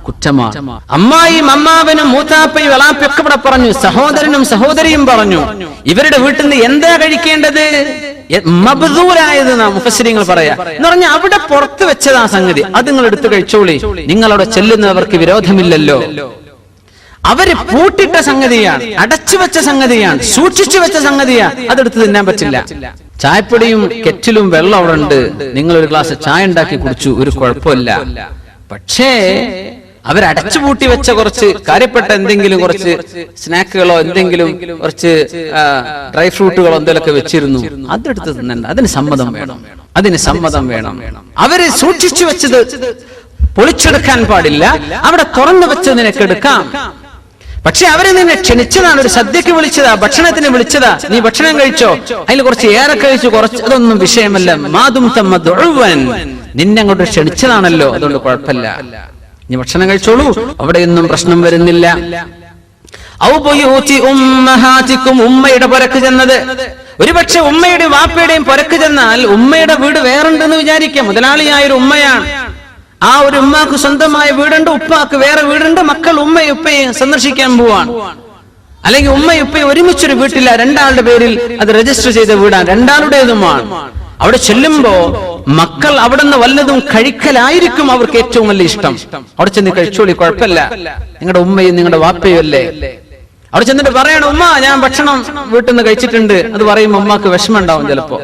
കുറ്റമാണ്. അമ്മായിയും അമ്മാവനും മൂത്താപ്പയും എളാപ്പയൊക്കെ ഇവിടെ പറഞ്ഞു, സഹോദരനും സഹോദരിയും പറഞ്ഞു. ഇവരുടെ വീട്ടിൽ നിന്ന് എന്താ കഴിക്കേണ്ടത്? മബ്ദൂലായത് മുഫസ്സിരീങ്ങൾ പറയാ എന്ന് പറഞ്ഞാൽ അവിടെ പുറത്ത് വെച്ചതാ സംഗതി, അത് നിങ്ങൾ എടുത്ത് കഴിച്ചോളി. നിങ്ങളവിടെ ചെല്ലുന്നവർക്ക് വിരോധമില്ലല്ലോ. അവര് പൂട്ടിട്ട സംഗതിയാണ്, അടച്ചു വെച്ച സംഗതിയാണ്, സൂക്ഷിച്ചു വെച്ച സംഗതിയാണ്, അതെടുത്ത് തിന്നാൻ പറ്റില്ല. ചായപ്പൊടിയും കെറ്റിലും വെള്ളം അവിടെ ഉണ്ട്, നിങ്ങളൊരു ഗ്ലാസ് ചായ ഉണ്ടാക്കി കുടിച്ചു, ഒരു കുഴപ്പമില്ല. പക്ഷേ അവരടച്ചു പൂട്ടി വെച്ച കുറച്ച് കാര്യപ്പെട്ട എന്തെങ്കിലും കുറച്ച് സ്നാക്കുകളോ എന്തെങ്കിലും കുറച്ച് ഡ്രൈ ഫ്രൂട്ടുകളോ എന്തെങ്കിലുമൊക്കെ വെച്ചിരുന്നു, അതെടുത്ത് തിന്നണ്ട. അതിന് സമ്മതം വേണം, അതിന് സമ്മതം വേണം. അവര് സൂക്ഷിച്ചു വെച്ചത് പൊളിച്ചെടുക്കാൻ പാടില്ല, അവിടെ തുറന്നു വെച്ച് നിനക്ക് എടുക്കാം. പക്ഷെ അവരെ നിന്നെ ക്ഷണിച്ചതാണ്, ഒരു സദ്യക്ക് വിളിച്ചതാ, ഭക്ഷണത്തിന് വിളിച്ചതാ, നീ ഭക്ഷണം കഴിച്ചോ, അതിൽ കുറച്ച് ഏറെ കഴിച്ചു, കുറച്ച്, അതൊന്നും വിഷയമല്ല. മാതും തമ്മദ്ഉവൻ, നിന്നെ അങ്ങോട്ട് ക്ഷണിച്ചതാണല്ലോ, അതുകൊണ്ട് കുഴപ്പമില്ല, നീ ഭക്ഷണം കഴിച്ചോളൂ, അവിടെയൊന്നും പ്രശ്നം വരുന്നില്ല. ഔ ബുയൂതി ഉമ്മഹാതികും, ഉമ്മയുടെ പുരക്ക് ചെന്നത്. ഒരുപക്ഷെ ഉമ്മയുടെയും വാപ്പയുടെയും പുരക്ക് ചെന്നാൽ ഉമ്മയുടെ വീട് വേറുണ്ടെന്ന് വിചാരിക്കാം. മുതലാളിയായ ഒരു ഉമ്മയാണ്. ആ ഒരു ഉമ്മാക്ക് സ്വന്തമായ വീടുണ്ട്, ഉപ്പാക്ക് വേറെ വീടുണ്ട്. മക്കൾ ഉമ്മയും ഉപ്പയും സന്ദർശിക്കാൻ പോവാണ്. അല്ലെങ്കിൽ ഉമ്മയും ഉപ്പയും ഒരുമിച്ചൊരു വീട്ടില്ല, രണ്ടാളുടെ പേരിൽ അത് രജിസ്റ്റർ ചെയ്ത വീടാണ്, രണ്ടാളുടേതുമാണ്. അവിടെ ചെല്ലുമ്പോ മക്കൾ അവിടെ നിന്ന് വല്ലതും കഴിക്കലായിരിക്കും അവർക്ക് ഏറ്റവും വലിയ ഇഷ്ടം. അവിടെ ചെന്ന് കഴിച്ചോളി, കുഴപ്പമില്ല, നിങ്ങളുടെ ഉമ്മയും നിങ്ങളുടെ വാപ്പയും അല്ലേ. അവിടെ ചെന്നിട്ട് പറയണം, ഉമ്മ ഞാൻ ഭക്ഷണം വീട്ടിൽ നിന്ന് കഴിച്ചിട്ടുണ്ട്. അത് പറയുമ്പോ ഉമ്മാക്ക് വിഷമം ഉണ്ടാവും. ചിലപ്പോ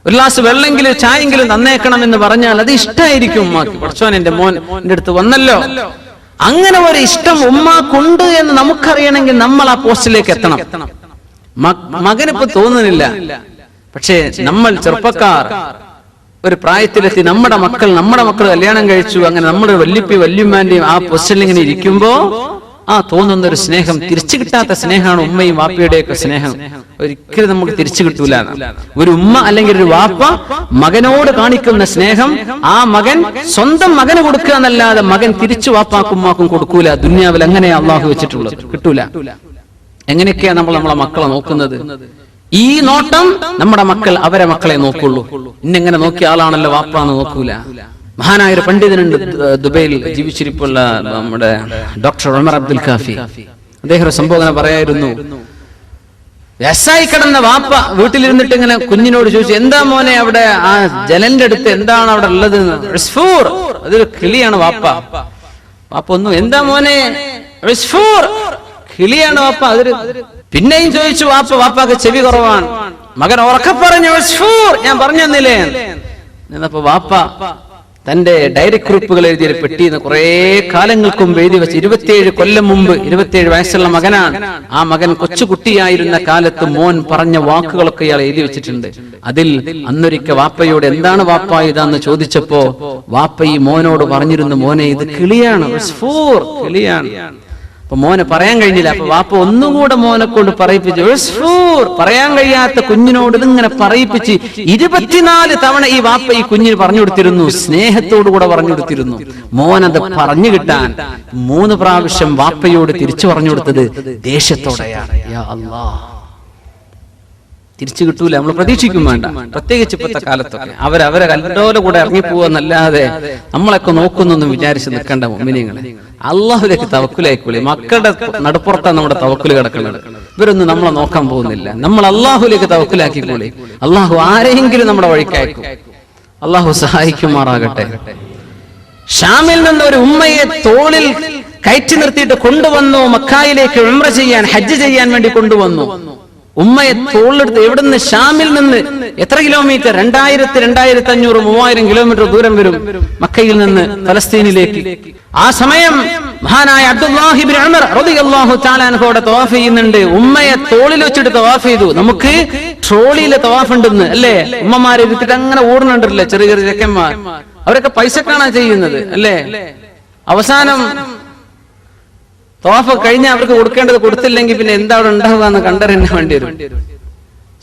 ഒരു ഗ്ലാസ് വെള്ളെങ്കിലും ചായെങ്കിലും തന്നേക്കണം എന്ന് പറഞ്ഞാൽ അത് ഇഷ്ടമായിരിക്കും ഉമ്മാക്ക്. പഠിച്ചോൻ എന്റെ മോൻ എന്റെ അടുത്ത് വന്നല്ലോ. അങ്ങനെ ഒരു ഇഷ്ടം ഉമ്മാക്കുണ്ട് എന്ന് നമുക്കറിയണമെങ്കിൽ നമ്മൾ ആ പോസ്റ്റിലേക്ക് എത്തണം. മകനിപ്പോ തോന്നുന്നില്ല, പക്ഷേ നമ്മൾ ചെറുപ്പക്കാർ ഒരു പ്രായത്തിലെത്തി നമ്മുടെ മക്കൾ കല്യാണം കഴിച്ചു, അങ്ങനെ നമ്മുടെ വല്യപ്പി വല്യമ്മാന്റെയും ആ പൊസിഷനിൽ ഇങ്ങനെ ഇരിക്കുമ്പോ ആ തോന്നുന്ന ഒരു സ്നേഹം, തിരിച്ചു കിട്ടാത്ത സ്നേഹമാണ് ഉമ്മയും വാപ്പയുടെയൊക്കെ സ്നേഹം. ഒരിക്കലും നമുക്ക് തിരിച്ചു കിട്ടൂല. ഒരു ഉമ്മ അല്ലെങ്കിൽ ഒരു വാപ്പ മകനോട് കാണിക്കുന്ന സ്നേഹം ആ മകൻ സ്വന്തം മകന് കൊടുക്കുക എന്നല്ലാതെ മകൻ തിരിച്ചു വാപ്പാക്കും ഉമ്മാക്കും കൊടുക്കൂല. ദുനിയാവിൽ അങ്ങനെയാ അള്ളാഹു വെച്ചിട്ടുള്ളത്, കിട്ടൂല. എങ്ങനെയൊക്കെയാ നമ്മളെ മക്കളെ നോക്കുന്നത്? ഈ നോട്ടം നമ്മുടെ മക്കൾ അവരെ മക്കളെ നോക്കുള്ളൂ. ഇന്നെങ്ങനെ നോക്കിയ ആളാണല്ലോ വാപ്പാന്ന് നോക്കൂല. മഹാനായ ഒരു പണ്ഡിതനുണ്ട് ദുബൈയിൽ ജീവിച്ചിരിപ്പുള്ള നമ്മുടെ ഡോക്ടർ ഉമർ അബ്ദുൽ കാഫി. അദ്ദേഹം ഒരു സംബോധന പറയായിരുന്നു. വ്യവസായി കിടന്ന വാപ്പ വീട്ടിലിരുന്നിട്ട് ഇങ്ങനെ കുഞ്ഞിനോട് ചോദിച്ചു, എന്താ മോനെ അവിടെ ആ ജലന്റെ അടുത്ത് എന്താണ് അവിടെ ഉള്ളത്? അതൊരു കിളിയാണ് വാപ്പ. വാപ്പ ഒന്നും, എന്താ മോനെ? കിളിയാണ് വാപ്പ. അതൊരു പിന്നെയും ചോദിച്ചു വാപ്പാക്ക് ചെവി കുറവാണ്. മകൻ ഉറക്കെ പറഞ്ഞു, ഞാൻ പറഞ്ഞു തന്നില്ലേ എന്നപ്പോ വാപ്പ തന്റെ ഡയറി കുറിപ്പുകൾ എഴുതിയ ഒരു പെട്ടിന്ന് കുറെ കാലങ്ങൾക്ക് മുമ്പ് എഴുതി വെച്ച് 27 കൊല്ലം മുമ്പ്, 27 വയസ്സുള്ള മകനാണ്. ആ മകൻ കൊച്ചുകുട്ടിയായിരുന്ന കാലത്ത് മോൻ പറഞ്ഞ വാക്കുകളൊക്കെ ഇയാൾ എഴുതി വെച്ചിട്ടുണ്ട്. അതിൽ അന്നൊരിക്കൽ വാപ്പയോട് എന്താണ് വാപ്പ ഇതാന്ന് ചോദിച്ചപ്പോ വാപ്പ ഈ മോനോട് പറഞ്ഞിരുന്നു, മോനെ ഇത് കിളിയാണ്, കിളിയാണ്. അപ്പൊ മോനെ പറയാൻ കഴിഞ്ഞില്ല. അപ്പൊ വാപ്പ ഒന്നുകൂടെ മോനെ കൊണ്ട് പറയിപ്പിച്ചു. പറയാൻ കഴിയാത്ത കുഞ്ഞിനോട് ഇതിങ്ങനെ പറയിപ്പിച്ച് 24 തവണ ഈ വാപ്പ ഈ കുഞ്ഞിന് പറഞ്ഞു കൊടുത്തിരുന്നു, സ്നേഹത്തോടു കൂടെ പറഞ്ഞു കൊടുത്തിരുന്നു. മോനത് പറഞ്ഞു കിട്ടാൻ 3 പ്രാവശ്യം വാപ്പയോട് തിരിച്ചു പറഞ്ഞു കൊടുത്തത് ദേഷ്യത്തോടെയാണ്. യാ അല്ലാഹ്, തിരിച്ചു കിട്ടൂല, നമ്മൾ പ്രതീക്ഷിക്കും വേണ്ട. പ്രത്യേകിച്ച് ഇപ്പോഴത്തെ കാലത്തൊക്കെ അവരെ കല്ലോടെ കൂടെ ഇറങ്ങിപ്പോവെന്നല്ലാതെ നമ്മളൊക്കെ നോക്കുന്നൊന്നും വിചാരിച്ച് നിൽക്കേണ്ട മുഅ്മിനീങ്ങളെ. അള്ളാഹുലേക്ക് തവക്കുലായിക്കോളി. മക്കളുടെ നടുപ്പുറത്താണ് നമ്മുടെ തവക്കുൽ കിടക്കുന്നത്. ഇവരൊന്നും നമ്മളെ നോക്കാൻ പോകുന്നില്ല. നമ്മൾ അള്ളാഹുലേക്ക് തവക്കുലാക്കിക്കോളി. അള്ളാഹു ആരെങ്കിലും നമ്മുടെ വഴിക്കയക്കും. അള്ളാഹു സഹായിക്കുമാറാകട്ടെ. ഷാമിൽ നിന്ന് ഒരു ഉമ്മയെ തോളിൽ കയറ്റി നിർത്തിയിട്ട് കൊണ്ടുവന്നു. മക്കായിലേക്ക് ഉംറ ചെയ്യാൻ, ഹജ്ജ് ചെയ്യാൻ വേണ്ടി കൊണ്ടുവന്നു. ഉമ്മയെ തോളിലെടുത്ത് എവിടുന്ന്? ഷാമിൽ നിന്ന് എത്ര കിലോമീറ്റർ? 2000, 2500, 3000 കിലോമീറ്റർ ദൂരം വരും മക്കയിൽ നിന്ന് ഫലസ്തീനിലേക്ക്. ആ സമയം മഹാനായ അബ്ദുല്ലാഹി ഇബ്നു ഉമർ റളിയല്ലാഹു തആല അൻഹുടെ തവാഫ് ചെയ്യുന്നുണ്ട്. ഉമ്മയെ തോളിൽ വെച്ചിട്ട് തവാഫ് ചെയ്തു. നമുക്ക് ട്രോളിയിലെ തവാഫ് ഉണ്ടെന്ന് അല്ലേ? ഉമ്മമാരെ ഇരുത്തിട്ട് അങ്ങനെ ഓടുന്നുണ്ടല്ലേ ചെറിയ ചെറിയ ചെക്കന്മാർ. അവരൊക്കെ പൈസക്കാണ് ചെയ്യുന്നത് അല്ലേ? അവസാനം തവാഫ് കഴിഞ്ഞാൽ അവർക്ക് കൊടുക്കേണ്ടത് കൊടുത്തില്ലെങ്കിൽ പിന്നെ എന്താ അവിടെ ഉണ്ടാവുക എന്ന് കണ്ടറിയാൻ വേണ്ടി വരും.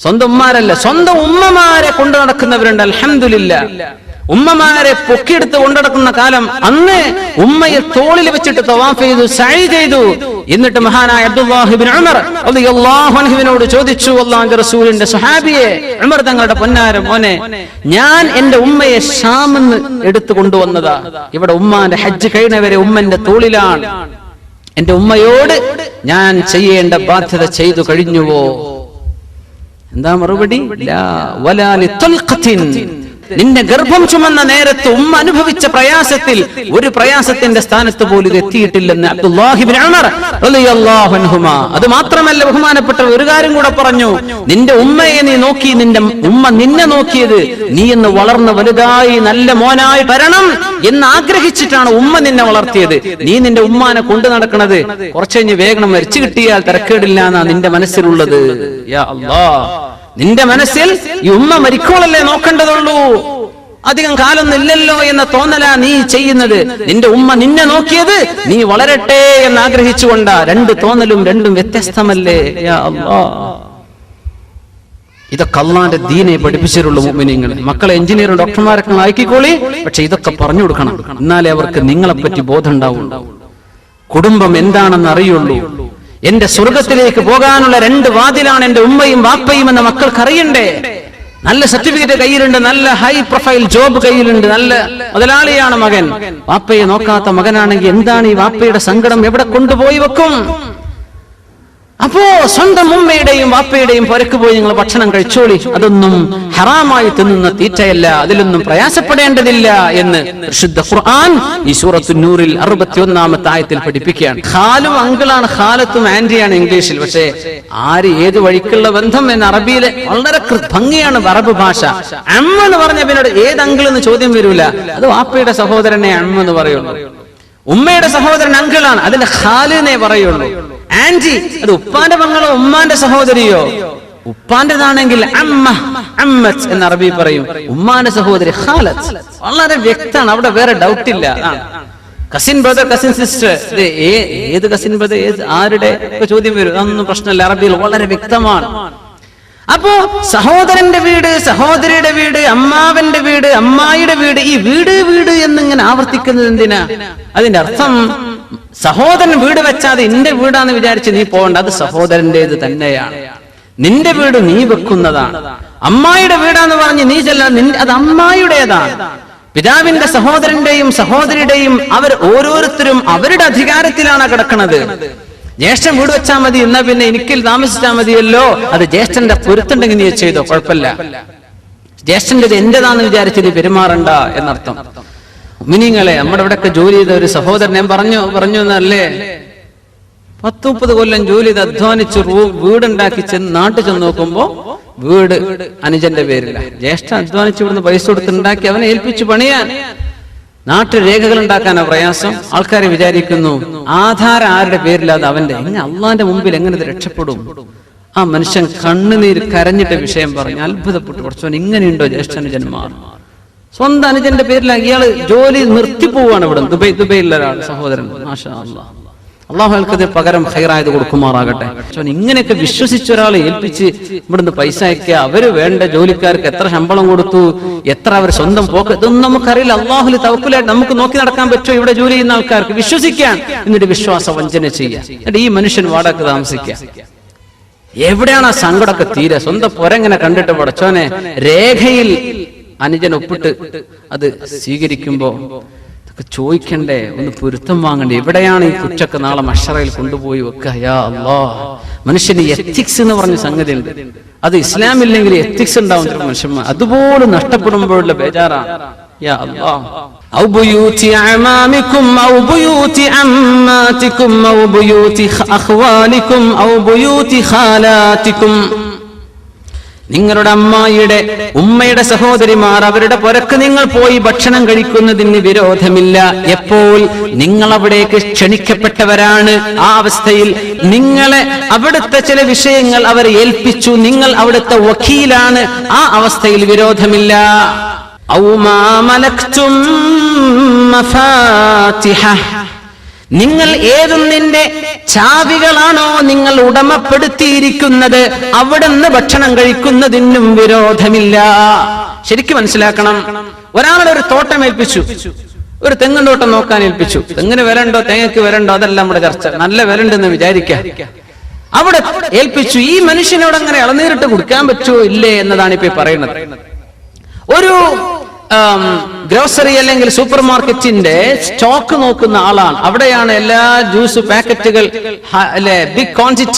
സ്വന്തം ഉമ്മാരല്ല, സ്വന്തം ഉമ്മമാരെ കൊണ്ടു നടക്കുന്നവരുണ്ട്. അൽഹംദുലില്ലാ, ഉമ്മമാരെ പൊക്കിയെടുത്ത് കൊണ്ടുനടക്കുന്ന കാലം. അന്ന് ഉമ്മയെ തോളിൽ വെച്ചിട്ട് തവാഫ് ചെയ്തു, സഅയ് ചെയ്തു. എന്നിട്ട് മഹാനായ അബ്ദുല്ലാഹി ഇബ്നു ഉമർ റളിയല്ലാഹു അൻഹുവിനോട് ചോദിച്ചു, അല്ലാഹുവിന്റെ റസൂലിന്റെ സ്വഹാബിയെ, ഉമർ തങ്ങളുടെ പൊന്നാര മോനെ, ഞാൻ എന്റെ ഉമ്മയെ ഷാമിൽ നിന്ന് എടുത്തു കൊണ്ടുവന്നതാ. ഇവിടെ ഉമ്മാന്റെ ഹജ്ജ് കഴിഞ്ഞവരെ ഉമ്മന്റെ തോളിലാണ്. എന്റെ ഉമ്മയോട് ഞാൻ ചെയ്യേണ്ട ബാധ്യത ചെയ്തു കഴിഞ്ഞുവോ? എന്താ മറുപടി? ലാ വലാ ലിതൽഖത്തിൻ. നിന്റെ ഗർഭം ചുമന്ന നേരത്ത് ഉമ്മ അനുഭവിച്ച പ്രയാസത്തിൽ ഒരു പ്രയാസത്തിന്റെ സ്ഥാനത്ത് പോലും ഇത് എത്തിയിട്ടില്ലെന്ന് അബ്ദുല്ലാഹി ഇബ്നു ഉമർ റളിയല്ലാഹു അൻഹുമാ. അത് മാത്രമല്ല, ബഹുമാനപ്പെട്ട ഒരു കാര്യം കൂടെ പറഞ്ഞു. നിന്റെ ഉമ്മയെ നീ നോക്കി, നിന്റെ ഉമ്മ നിന്നെ നോക്കിയത് നീ എന്ന് വളർന്ന് വലുതായി നല്ല മോനായി വരണം എന്ന് ആഗ്രഹിച്ചിട്ടാണ് ഉമ്മ നിന്നെ വളർത്തിയത്. നീ നിന്റെ ഉമ്മാനെ കൊണ്ടു നടക്കണത് കുറച്ചു കഴിഞ്ഞ് വേഗം മരിച്ചു കിട്ടിയാൽ തിരക്കേടില്ല എന്നാ നിന്റെ മനസ്സിലുള്ളത്. യാ അല്ലാഹ്, നിന്റെ മനസ്സിൽ ഈ ഉമ്മ മരിക്കോളല്ലേ നോക്കേണ്ടതുള്ളൂ, അധികം കാലൊന്നും ഇല്ലല്ലോ എന്ന തോന്നലാ നീ ചെയ്യുന്നത്. നിന്റെ ഉമ്മ നിന്നെ നോക്കിയത് നീ വളരട്ടെ എന്ന് ആഗ്രഹിച്ചുകൊണ്ടാ. രണ്ട് തോന്നലും രണ്ടും വ്യത്യസ്തമല്ലേ? യാ അല്ലാഹ്, ഇതൊക്കെ അള്ളാന്റെ ദീനെ പഠിപ്പിച്ചിട്ടുള്ളൂ മുഅ്മിനീങ്ങളെ. മക്കളെ എഞ്ചിനീയറും ഡോക്ടർമാരൊക്കെ ആക്കിക്കോളി, പക്ഷെ ഇതൊക്കെ പറഞ്ഞു കൊടുക്കണം. എന്നാലേ അവർക്ക് നിങ്ങളെപ്പറ്റി ബോധം ഉണ്ടാവുള്ളൂ, കുടുംബം എന്താണെന്ന് അറിയുള്ളൂ. എന്റെ സ്വർഗത്തിലേക്ക് പോകാനുള്ള 2 വാതിലാണ് എന്റെ ഉമ്മയും വാപ്പയും എന്ന മക്കൾക്ക് അറിയണ്ടേ? നല്ല സർട്ടിഫിക്കറ്റ് കയ്യിലുണ്ട്, നല്ല ഹൈ പ്രൊഫൈൽ ജോബ് കയ്യിലുണ്ട്, നല്ല മുതലാളിയാണ് മകൻ. വാപ്പയെ നോക്കാത്ത മകനാണെങ്കിൽ എന്താണ് ഈ വാപ്പയുടെ സങ്കടം? എവിടെ കൊണ്ടുപോയി വെക്കും? അപ്പോ സ്വന്തം ഉമ്മയുടെയും വാപ്പയുടെയും പുരക്ക് പോയി നിങ്ങൾ ഭക്ഷണം കഴിച്ചോളി, അതൊന്നും ഹറാമായി തിന്നുന്ന തീറ്റയല്ല, അതിലൊന്നും പ്രയാസപ്പെടേണ്ടതില്ല എന്ന് പരിശുദ്ധ ഖുർആൻ ഈ സൂറത്തുൻ നൂറിൽ 61-ാമത്തെ ആയത്തിൽ പഠിപ്പിക്കുകയാണ്. ഖാലും അങ്കിളാണ്, ഖാലത്തും ആന്റിയാണ് ഇംഗ്ലീഷിൽ. പക്ഷേ ആര് ഏത് വഴിക്കുള്ള ബന്ധം എന്ന് അറബിയിലെ വളരെ ഭംഗിയാണ് അറബ് ഭാഷ. അമ്മ എന്ന് പറഞ്ഞ പിന്നീട് ഏത് അങ്കിൾ എന്ന് ചോദ്യം വരൂല. അത് വാപ്പയുടെ സഹോദരനെ അമ്മ എന്ന് പറയുള്ളൂ. ഉമ്മയുടെ സഹോദരൻ അങ്കിളാണ്, അതിന്റെ ഖാലിനെ പറയുള്ളൂ. ആന്റി അത് ഉപ്പാന്റെ മകളോ ഉമ്മാന്റെ സഹോദരിയോ? ഉപ്പാന്റേതാണെങ്കിൽ അമ്മ, അമ്മത്ത് എന്ന് അറബി പറയും. ഉമ്മാന്റെ സഹോദരി ഖാലത്ത്. വളരെ വ്യക്തമാണ്, അവിടെ വേറെ ഡൗട്ട് ഇല്ല. കസിൻ ബ്രദർ, കസിൻ സിസ്റ്റർ, ഏത് കസിൻ ബ്രദർ, ആരുടെ ചോദ്യം വരും, അതൊന്നും പ്രശ്നമില്ല. അറബിയിൽ വളരെ വ്യക്തമാണ്. അപ്പോ സഹോദരന്റെ വീട്, സഹോദരിയുടെ വീട്, അമ്മാവന്റെ വീട്, അമ്മായിയുടെ വീട്, ഈ വീട് വീട് എന്നിങ്ങനെ ആവർത്തിക്കുന്നത് എന്തിനാ? അതിന്റെ അർത്ഥം സഹോദരൻ വീട് വെച്ചാതെ എന്റെ വീടാന്ന് വിചാരിച്ച് നീ പോകണ്ട, അത് സഹോദരന്റേത് തന്നെയാണ്. നിന്റെ വീട് നീ വെക്കുന്നതാണ്. അമ്മായിയുടെ വീടാന്ന് പറഞ്ഞ് നീ ചെല്ലാൻ, അത് അമ്മായിയുടേതാണ്. പിതാവിന്റെ സഹോദരന്റെയും സഹോദരിയുടെയും അവർ ഓരോരുത്തരും അവരുടെ അധികാരത്തിലാണ് കിടക്കുന്നത്. ജ്യേഷ്ഠൻ വീട് വെച്ചാൽ മതി, എന്നാ പിന്നെ എനിക്കിൽ താമസിച്ചാൽ മതിയല്ലോ, അത് ജ്യേഷ്ഠന്റെ പൊരുത്തുണ്ടെങ്കിൽ നീ ചെയ്തോ, കുഴപ്പമില്ല. ജ്യേഷ്ഠന്റെ എന്റേതാന്ന് വിചാരിച്ച് നീ പെരുമാറണ്ട എന്നർത്ഥം. മിനിങ്ങളെ, നമ്മുടെ ഇവിടെയൊക്കെ ജോലി ചെയ്ത ഒരു സഹോദരൻ ഞാൻ പറഞ്ഞു എന്നല്ലേ, 10-30 കൊല്ലം ജോലി ചെയ്ത് അധ്വാനിച്ച് വീടുണ്ടാക്കി നാട്ടിൽ ചെന്ന് നോക്കുമ്പോ വീട് അനുജന്റെ പേരില്ല. ജ്യേഷ്ഠൻ അധ്വാനിച്ച് ഇവിടുന്ന് പൈസ കൊടുത്തുണ്ടാക്കി അവനെ ഏൽപ്പിച്ചു പണിയാൻ. നാട്ടിൽ രേഖകൾ ഉണ്ടാക്കാനാ പ്രയാസം. ആൾക്കാരെ വിചാരിക്കുന്നു ആധാരം ആരുടെ പേരില്ലാതെ അവന്റെ. അള്ളാന്റെ മുമ്പിൽ എങ്ങനെ ഇത് രക്ഷപ്പെടും? ആ മനുഷ്യൻ കണ്ണുനീര് കരഞ്ഞിട്ട് വിഷയം പറഞ്ഞു. അത്ഭുതപ്പെട്ടു, കുറച്ചവൻ ഇങ്ങനെയുണ്ടോ ജ്യേഷ്ഠനുജന്മാർ? സ്വന്തം അനുജന്റെ പേരിലാണ് ഇയാള് ജോലി നിർത്തിപ്പോവാണ്. ഇവിടെ ദുബൈയിലുള്ള ഒരാൾ സഹോദരൻ, മാഷാ അല്ലാഹ്, അള്ളാഹു അയാൾക്കത് പകരം ഖൈറായത് കൊടുക്കുമാറാകട്ടെ. ഇങ്ങനെയൊക്കെ വിശ്വസിച്ച ഒരാളെ ഏൽപ്പിച്ച് ഇവിടുന്ന് പൈസ അയക്കുക, അവര് വേണ്ട ജോലിക്കാർക്ക് എത്ര ശമ്പളം കൊടുത്തു, എത്ര അവർ സ്വന്തം പോക്ക്, ഇതൊന്നും നമുക്കറിയില്ല. അള്ളാഹുൽ തവക്കുലായിട്ട് നമുക്ക് നോക്കി നടക്കാൻ പറ്റുമോ? ഇവിടെ ജോലി ചെയ്യുന്ന ആൾക്കാർക്ക് വിശ്വസിക്കാൻ, എന്നിട്ട് വിശ്വാസ വഞ്ചന ചെയ്യുക, എന്നിട്ട് ഈ മനുഷ്യൻ വാടക താമസിക്കുക. എവിടെയാണ് ആ സങ്കടമൊക്കെ തീരെ? സ്വന്തം പൊരങ്ങനെ കണ്ടിട്ട് പടച്ചോനെ രേഖയിൽ അനുജൻ ഒപ്പിട്ട് അത് സ്വീകരിക്കുമ്പോ ചോദിക്കണ്ടേ, ഒന്ന് പൊരുത്തം വാങ്ങണ്ടേ? എവിടെയാണ് ഈ കുറ്റൊക്കെ നാളെ മഹ്ശറയിൽ കൊണ്ടുപോയി വെക്കുക? യാ അല്ലാഹ്, മനുഷ്യന് എത്തിക്സ് എന്ന് പറഞ്ഞ സംഗതി ഉണ്ട്. അത് ഇസ്ലാമില്ലെങ്കിൽ എത്തിക്സ് ഉണ്ടാവും ചില മനുഷ്യന്മാർ. അതുപോലെ നഷ്ടപ്പെടുമ്പോഴുള്ള ബേജാറാണ്. യാ അല്ലാഹ്, ഔ ബുയൂതി അമാമികും ഔ ബുയൂതി അമ്മാതികും ഔ ബുയൂതി അഖ്വാലികും ഔ ബുയൂതി ഖാലാതികും. നിങ്ങളുടെ അമ്മായിയുടെ ഉമ്മയുടെ സഹോദരിമാർ അവരുടെ പുരക്ക് നിങ്ങൾ പോയി ഭക്ഷണം കഴിക്കുന്നതിന് വിരോധമില്ല. എപ്പോൾ നിങ്ങൾ അവിടേക്ക് ക്ഷണിക്കപ്പെട്ടവരാണ്. ആ അവസ്ഥയിൽ നിങ്ങളെ അവിടുത്തെ ചില വിഷയങ്ങൾ അവർ ഏൽപ്പിച്ചു, നിങ്ങൾ അവിടുത്തെ വക്കീലാണ്. ആ അവസ്ഥയിൽ വിരോധമില്ല. ഔ മാ മലക്തും മഫാതിഹ, നിങ്ങൾ ഏതൊന്നിന്റെ ചാവികളാണോ നിങ്ങൾ ഉടമപ്പെടുത്തിയിരിക്കുന്നത് അവിടുന്ന് ഭക്ഷണം കഴിക്കുന്നതിനും വിരോധമില്ല. ശരിക്കും മനസ്സിലാക്കണം. ഒരാളുടെ ഒരു തോട്ടം ഏൽപ്പിച്ചു, ഒരു തെങ്ങിൻ തോട്ടം നോക്കാൻ ഏൽപ്പിച്ചു. തെങ്ങിന് വില ഉണ്ടോ, തേങ്ങയ്ക്ക് വില ഉണ്ടോ, അതല്ല നമ്മുടെ ചർച്ച. നല്ല വില ഉണ്ടെന്ന് വിചാരിക്കാം. അവിടെ ഏൽപ്പിച്ചു. ഈ മനുഷ്യനോട് അങ്ങനെ ഇളനീരിട്ട് കുടിക്കാൻ പറ്റുമോ ഇല്ലേ എന്നതാണ് ഇപ്പൊ പറയുന്നത്. ഒരു ഗ്രോസറി അല്ലെങ്കിൽ സൂപ്പർ മാർക്കറ്റിന്റെ സ്റ്റോക്ക് നോക്കുന്ന ആളാണ്. അവിടെയാണ് എല്ലാ ജ്യൂസ് പാക്കറ്റുകൾ ബിഗ് ക്വാണ്ടിറ്റി